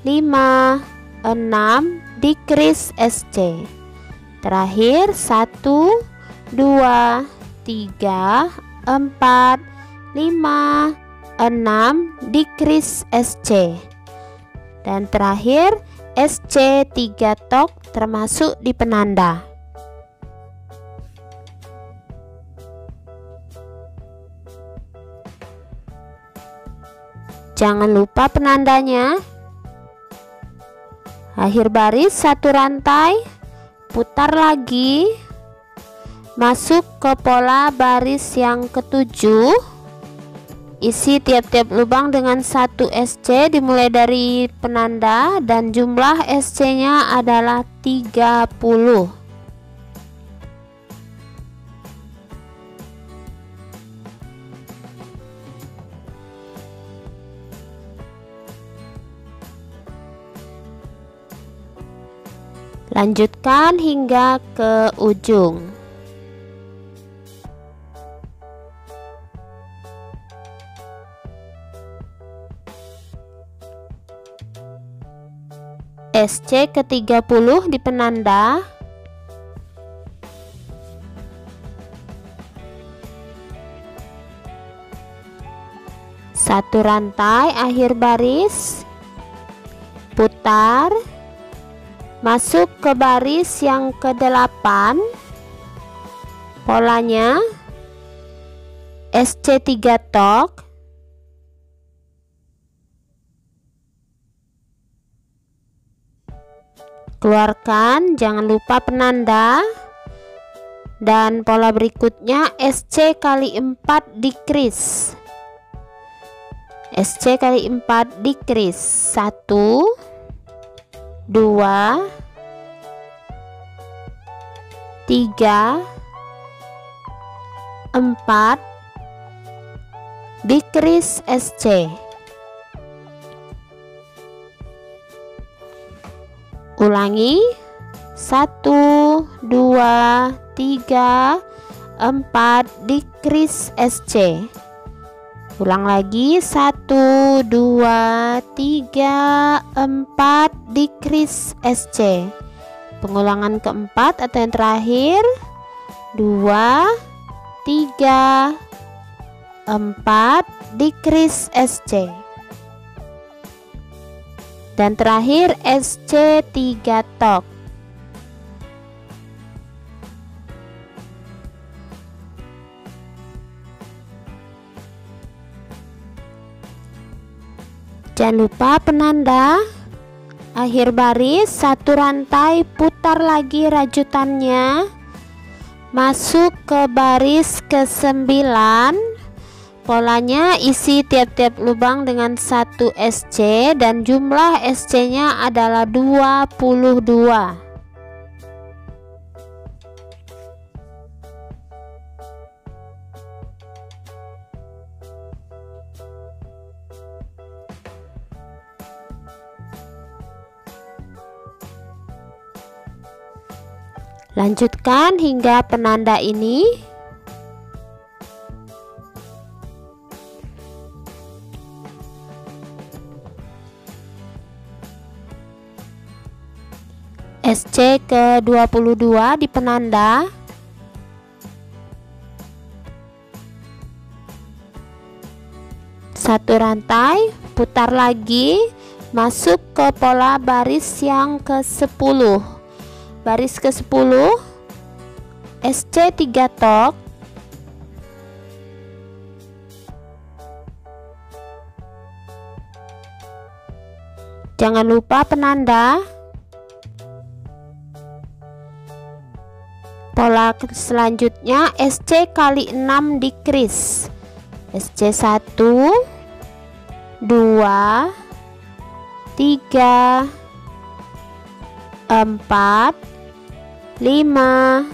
5, 6 decrease SC. Terakhir 1, 2, 3, 4, 5, 6 decrease SC. Dan terakhir SC 3 tok termasuk di penanda. Jangan lupa penandanya. Akhir baris 1 rantai, putar lagi, masuk ke pola baris yang ke-7. Isi tiap-tiap lubang dengan 1 SC dimulai dari penanda dan jumlah SC-nya adalah 30. Lanjutkan hingga ke ujung. SC ke-30 di penanda. Satu rantai akhir baris, putar, masuk ke baris yang ke-8. Polanya SC 3 tok, keluarkan, jangan lupa penanda. Dan pola berikutnya SC kali 4 decrease. SC kali 4 decrease. 1, 2, 3, 4 decrease SC. Ulangi, 1, 2, 3, 4 decrease SC. Ulang lagi, 1, 2, 3, 4 decrease SC. Pengulangan keempat atau yang terakhir, 2, 3, 4 decrease SC. Dan terakhir SC 3 tok. Jangan lupa penanda. Akhir baris 1 rantai, putar lagi rajutannya, masuk ke baris ke-9. Polanya isi tiap-tiap lubang dengan 1 SC dan jumlah SC-nya adalah 22. Lanjutkan hingga penanda ini. SC ke-22 di penanda. Satu rantai, putar lagi, masuk ke pola baris yang ke-10. Baris ke-10 SC 3 tok. Jangan lupa penanda. Pola selanjutnya SC kali 6 decrease. SC 1, 2, 3, 4, 5,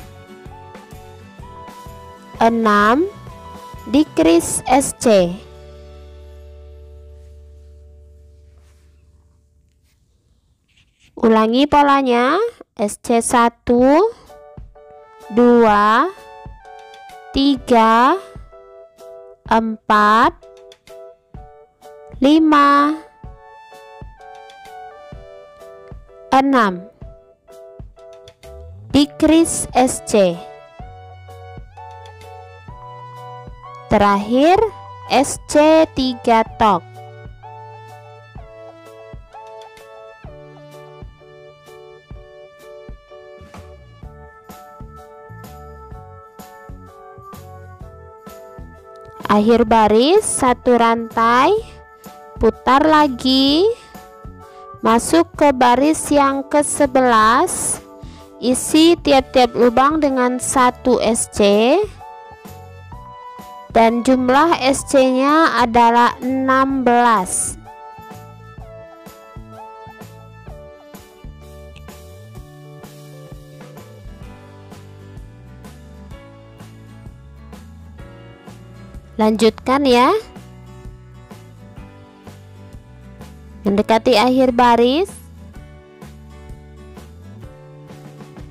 6 decrease SC. Ulangi polanya. SC 1, 2, 3, 4, 5, 6. Decrease SC. Terakhir SC 3 tok. Akhir baris, satu rantai, putar lagi, masuk ke baris yang ke-11, isi tiap-tiap lubang dengan 1 SC, dan jumlah SC nya adalah 16. Lanjutkan ya. Mendekati akhir baris,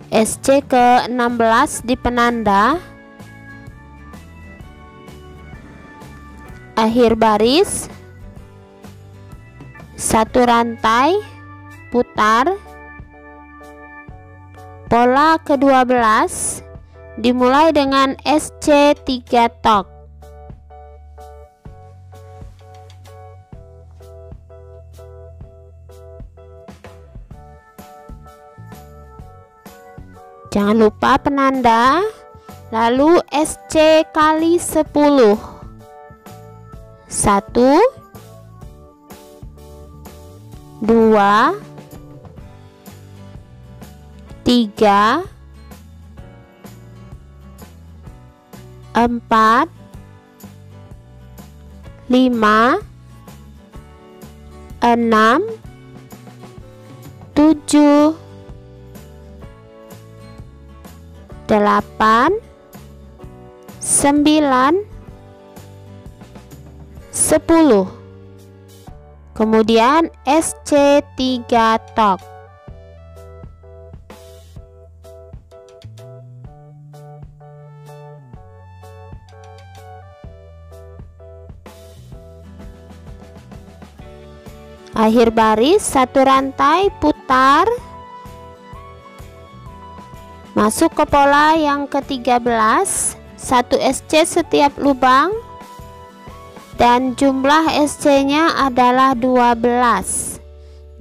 SC ke-16 di penanda. Akhir baris, satu rantai, putar. Pola ke-12 dimulai dengan SC 3 tok. Jangan lupa penanda, lalu SC kali 10. 1, 2, 3, 4, 5, 6, 7, 8, 9, 10. Kemudian SC 3 tok. Akhir baris, satu rantai, putar, masuk ke pola yang ke-13, 1 SC setiap lubang, dan jumlah SC nya adalah 12.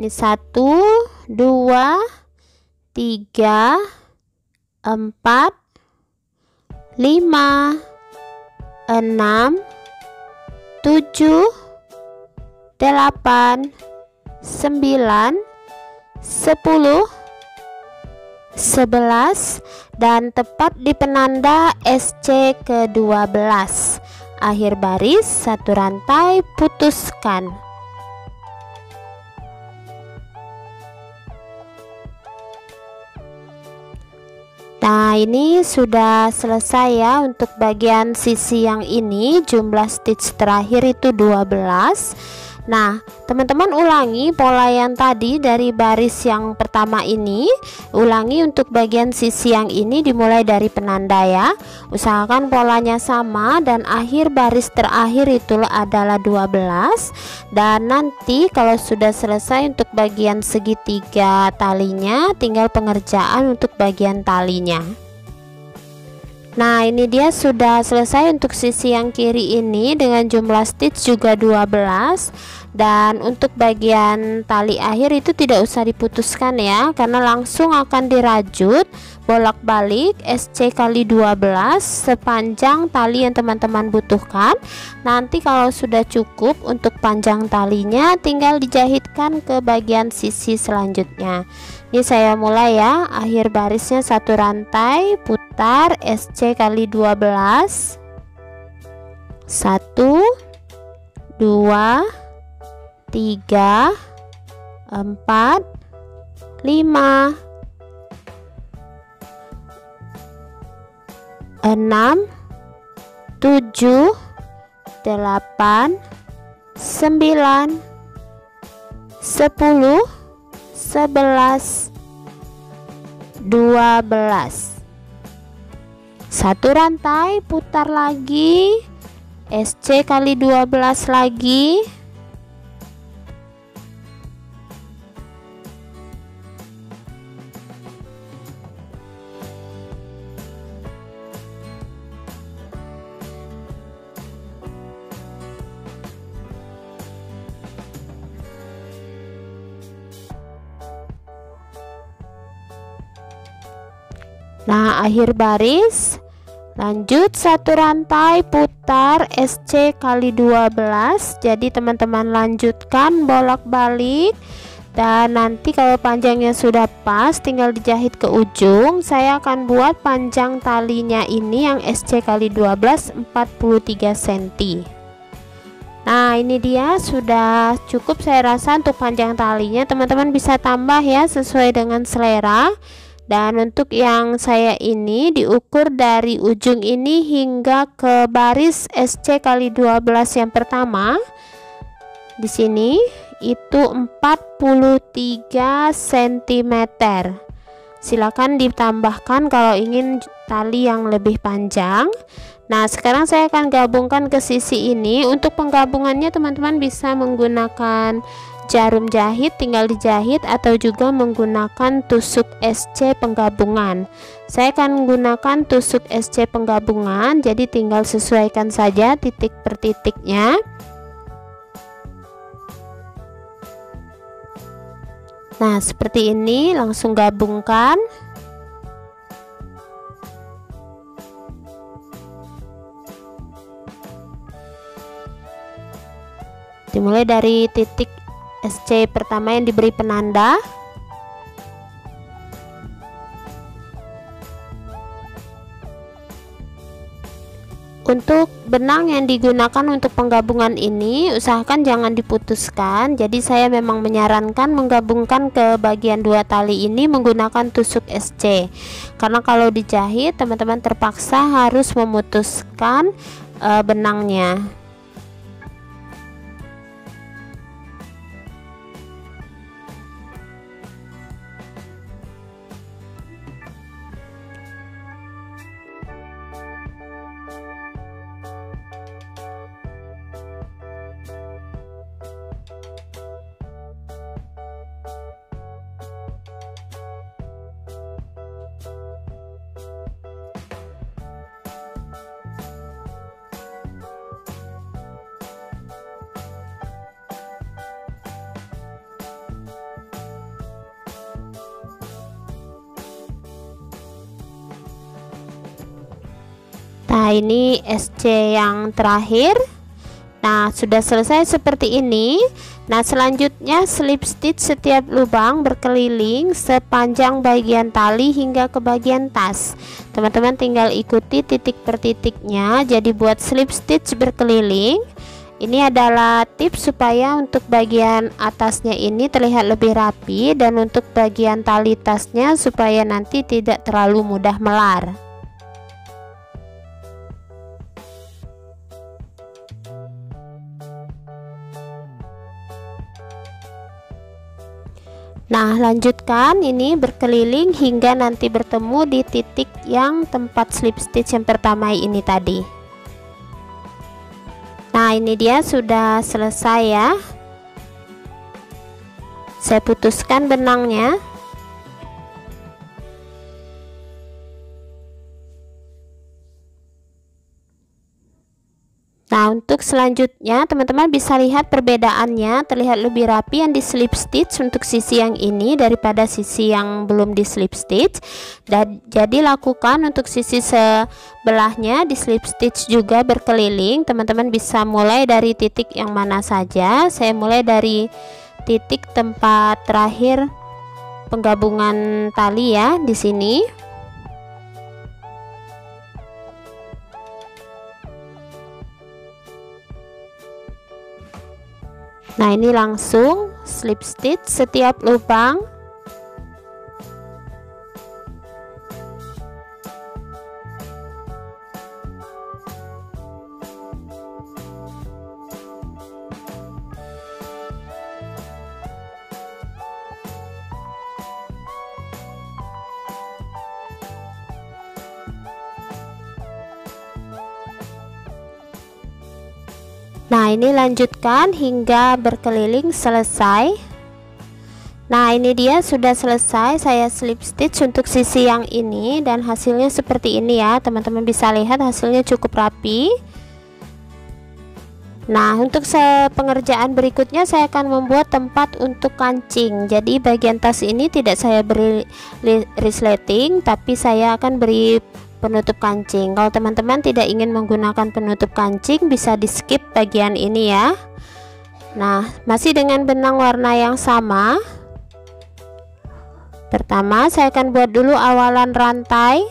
Ini 1, 2, 3, 4, 5, 6, 7, 8, 9, 10, 11, dan tepat di penanda SC ke-12. Akhir baris, satu rantai, putuskan. Nah, ini sudah selesai ya untuk bagian sisi yang ini. Jumlah stitch terakhir itu 12. Nah, teman-teman ulangi pola yang tadi dari baris yang pertama ini. Ulangi untuk bagian sisi yang ini dimulai dari penanda ya. Usahakan polanya sama dan akhir baris terakhir itu adalah 12. Dan nanti kalau sudah selesai untuk bagian segitiga talinya, tinggal pengerjaan untuk bagian talinya. Nah, ini dia sudah selesai untuk sisi yang kiri ini dengan jumlah stitch juga 12. Dan untuk bagian tali akhir itu tidak usah diputuskan ya, karena langsung akan dirajut bolak-balik SC kali 12 sepanjang tali yang teman-teman butuhkan. Nanti kalau sudah cukup untuk panjang talinya, tinggal dijahitkan ke bagian sisi selanjutnya. Ini saya mulai ya. Akhir barisnya satu rantai, putar SC kali 12. 1, 2, 3, 4, 5, 6, 7, 8, 9, 10, 11, 12. Satu rantai, putar lagi, SC kali 12 lagi. Nah, akhir baris, lanjut satu rantai, putar SC kali 12. Jadi teman-teman lanjutkan bolak-balik, dan nanti kalau panjangnya sudah pas tinggal dijahit ke ujung. Saya akan buat panjang talinya ini yang SC kali 12 43 cm. Nah, ini dia sudah cukup saya rasa untuk panjang talinya. Teman-teman bisa tambah ya sesuai dengan selera. Dan untuk yang saya ini diukur dari ujung ini hingga ke baris SC kali 12 yang pertama. Di sini itu 43 cm. Silakan ditambahkan kalau ingin tali yang lebih panjang. Nah, sekarang saya akan gabungkan ke sisi ini. Untuk penggabungannya teman-teman bisa menggunakan jarum jahit, tinggal dijahit, atau juga menggunakan tusuk SC penggabungan. Saya akan menggunakan tusuk SC penggabungan, jadi tinggal sesuaikan saja titik per titiknya. Nah, seperti ini, langsung gabungkan. Dimulai dari titik SC pertama yang diberi penanda. Untuk benang yang digunakan untuk penggabungan ini usahakan jangan diputuskan. Jadi saya memang menyarankan menggabungkan ke bagian dua tali ini menggunakan tusuk SC. Karena kalau dijahit teman-teman terpaksa harus memutuskan benangnya. Nah, ini SC yang terakhir. Nah, sudah selesai seperti ini. Nah, selanjutnya slip stitch setiap lubang berkeliling sepanjang bagian tali hingga ke bagian tas. Teman-teman tinggal ikuti titik per titiknya. Jadi buat slip stitch berkeliling. Ini adalah tips supaya untuk bagian atasnya ini terlihat lebih rapi, dan untuk bagian tali tasnya supaya nanti tidak terlalu mudah melar. Nah, lanjutkan ini berkeliling hingga nanti bertemu di titik yang tempat slip stitch yang pertama ini tadi. Nah, ini dia sudah selesai ya. Saya putuskan benangnya. Nah, untuk selanjutnya teman-teman bisa lihat perbedaannya, terlihat lebih rapi yang di slip stitch untuk sisi yang ini daripada sisi yang belum di slip stitch. Dan jadi lakukan untuk sisi sebelahnya di slip stitch juga berkeliling. Teman-teman bisa mulai dari titik yang mana saja. Saya mulai dari titik tempat terakhir penggabungan tali ya, di sini. Nah, ini langsung slip stitch setiap lubang. Nah, ini lanjutkan hingga berkeliling selesai. Nah, ini dia sudah selesai. Saya slip stitch untuk sisi yang ini dan hasilnya seperti ini ya. Teman-teman bisa lihat hasilnya cukup rapi. Nah, untuk pengerjaan berikutnya saya akan membuat tempat untuk kancing. Jadi bagian tas ini tidak saya beri resleting, tapi saya akan beri penutup kancing. Kalau teman-teman tidak ingin menggunakan penutup kancing, bisa di skip bagian ini ya. Nah, masih dengan benang warna yang sama. Pertama saya akan buat dulu awalan rantai.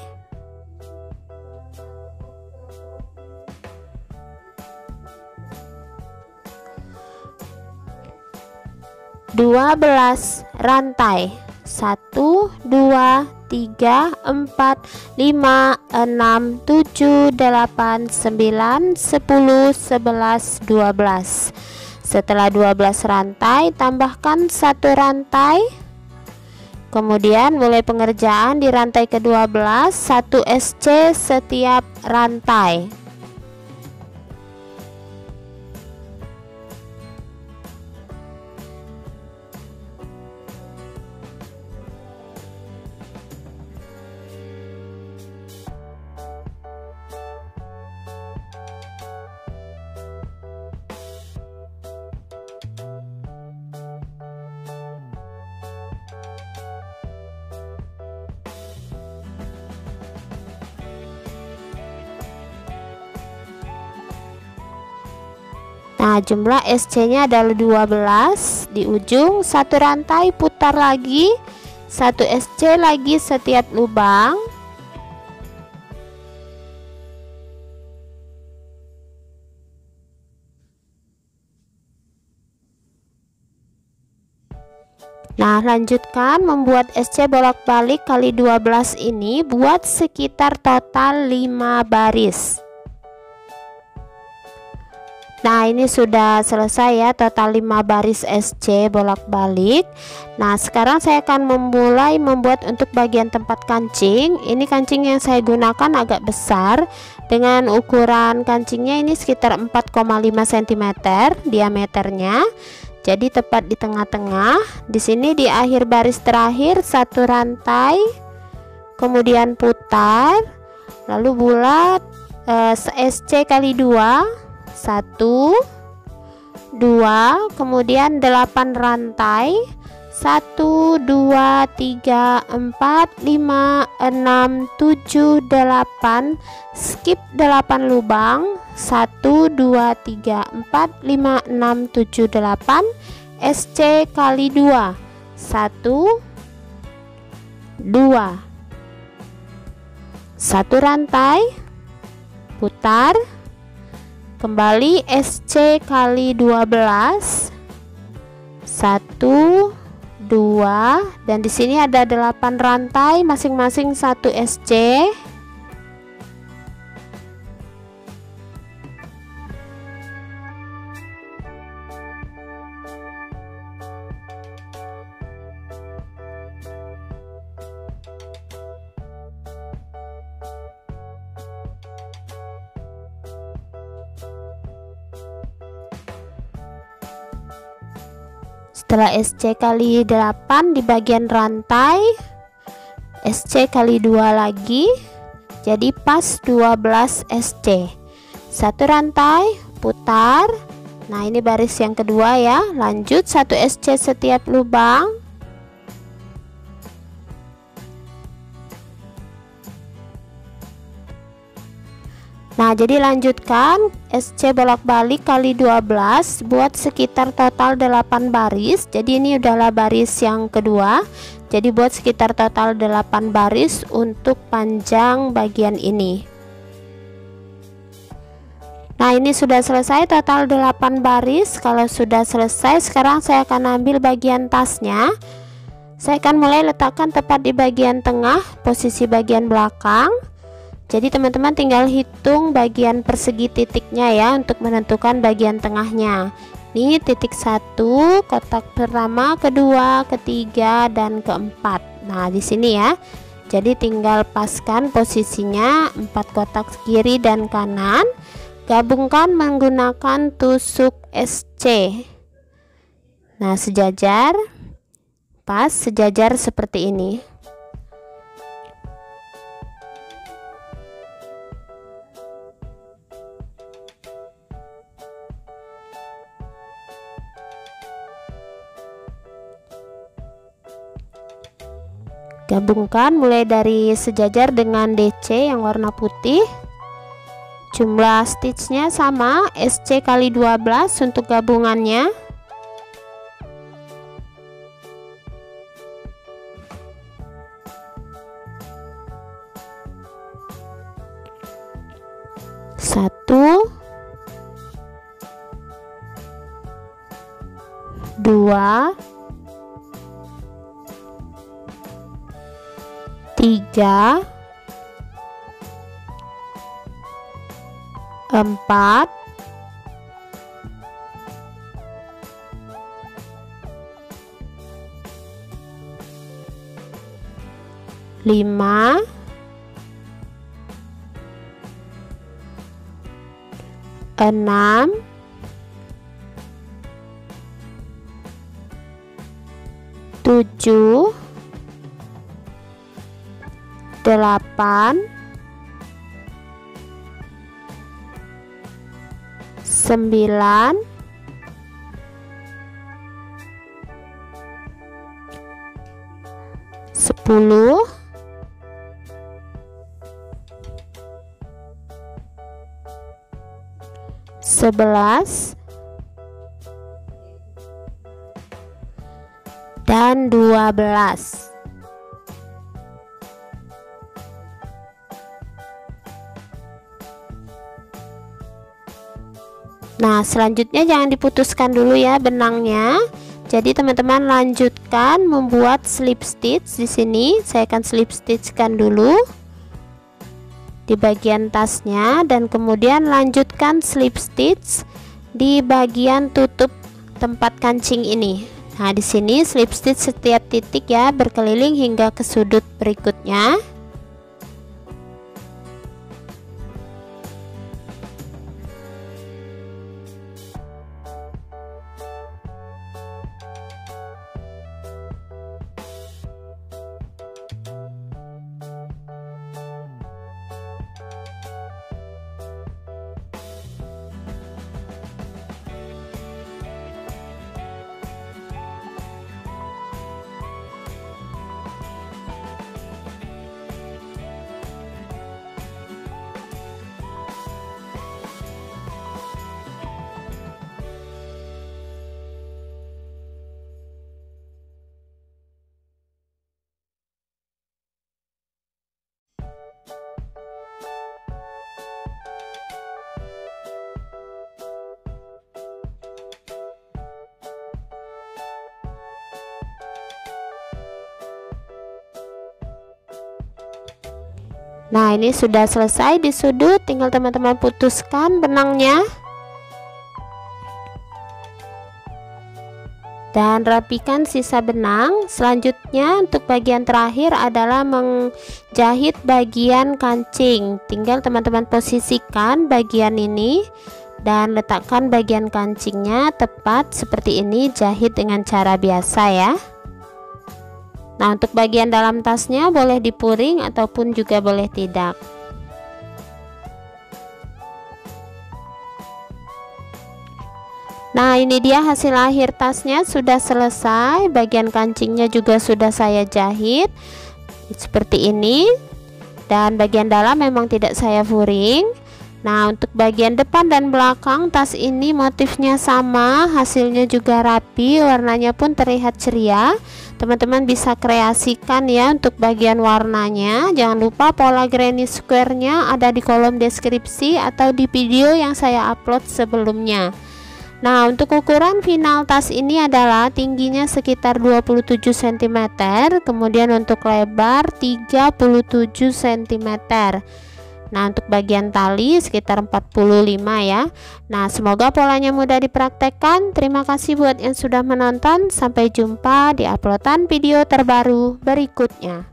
Dua belas rantai, 1 2 3 4 5 6 7 8 9 10 11 12. Setelah 12 rantai tambahkan 1 rantai. Kemudian mulai pengerjaan di rantai ke-12, 1 SC setiap rantai. Nah, jumlah SC-nya adalah 12. Di ujung 1 rantai putar lagi, 1 SC lagi setiap lubang. Nah, lanjutkan membuat SC bolak-balik kali 12 ini buat sekitar total 5 baris. Nah, ini sudah selesai ya, total 5 baris SC bolak-balik. Nah, sekarang saya akan memulai membuat untuk bagian tempat kancing. Ini kancing yang saya gunakan agak besar, dengan ukuran kancingnya ini sekitar 4,5 cm diameternya. Jadi tepat di tengah-tengah. Di sini di akhir baris terakhir 1 rantai, kemudian putar, lalu bulat SC kali 2, 1 2, kemudian 8 rantai, 1 2 3 4 5 6 7 8, skip 8 lubang, 1 2 3 4 5 6 7 8, SC kali 2, 1 2, 1 rantai, putar, kembali SC kali 12, 1 2, dan di sini ada 8 rantai, masing-masing 1 SC. Setelah SC kali 8 di bagian rantai, SC kali 2 lagi, jadi pas 12 SC. 1 rantai, putar. Nah, ini baris yang kedua ya. Lanjut 1 SC setiap lubang. Nah, jadi lanjutkan SC bolak-balik kali 12 buat sekitar total 8 baris. Jadi ini adalah baris yang kedua. Jadi buat sekitar total 8 baris untuk panjang bagian ini. Nah, ini sudah selesai total 8 baris. Kalau sudah selesai, sekarang saya akan ambil bagian tasnya. Saya akan mulai letakkan tepat di bagian tengah, posisi bagian belakang. Jadi teman-teman tinggal hitung bagian persegi titiknya ya untuk menentukan bagian tengahnya. Ini titik 1, kotak pertama, kedua, ketiga, dan keempat. Nah, di sini ya. Jadi tinggal paskan posisinya 4 kotak kiri dan kanan. Gabungkan menggunakan tusuk SC. Nah, sejajar, pas sejajar seperti ini. Gabungkan mulai dari sejajar dengan DC yang warna putih. Jumlah stitchnya sama, SC kali 12 untuk gabungannya. Satu, dua, tiga, empat, lima, enam, tujuh, delapan, 9, 10, 11, dan 12. Nah, selanjutnya jangan diputuskan dulu ya benangnya. Jadi teman-teman lanjutkan membuat slip stitch di sini. Saya akan slip stitchkan dulu di bagian tasnya dan kemudian lanjutkan slip stitch di bagian tutup tempat kancing ini. Nah, di sini slip stitch setiap titik ya, berkeliling hingga ke sudut berikutnya. Nah, ini sudah selesai di sudut, tinggal teman-teman putuskan benangnya dan rapikan sisa benang. Selanjutnya untuk bagian terakhir adalah menjahit bagian kancing. Tinggal teman-teman posisikan bagian ini dan letakkan bagian kancingnya tepat seperti ini, jahit dengan cara biasa ya. Nah, untuk bagian dalam tasnya boleh dipuring ataupun juga boleh tidak. Nah, ini dia hasil akhir tasnya sudah selesai. Bagian kancingnya juga sudah saya jahit seperti ini. Dan bagian dalam memang tidak saya furing. Nah, untuk bagian depan dan belakang tas ini motifnya sama, hasilnya juga rapi, warnanya pun terlihat ceria. Teman-teman bisa kreasikan ya untuk bagian warnanya. Jangan lupa pola granny square-nya ada di kolom deskripsi atau di video yang saya upload sebelumnya. Nah, untuk ukuran final tas ini adalah tingginya sekitar 27 cm, kemudian untuk lebar 37 cm. Nah, untuk bagian tali sekitar 45 ya. Nah, semoga polanya mudah dipraktekkan. Terima kasih buat yang sudah menonton. Sampai jumpa di uploadan video terbaru berikutnya.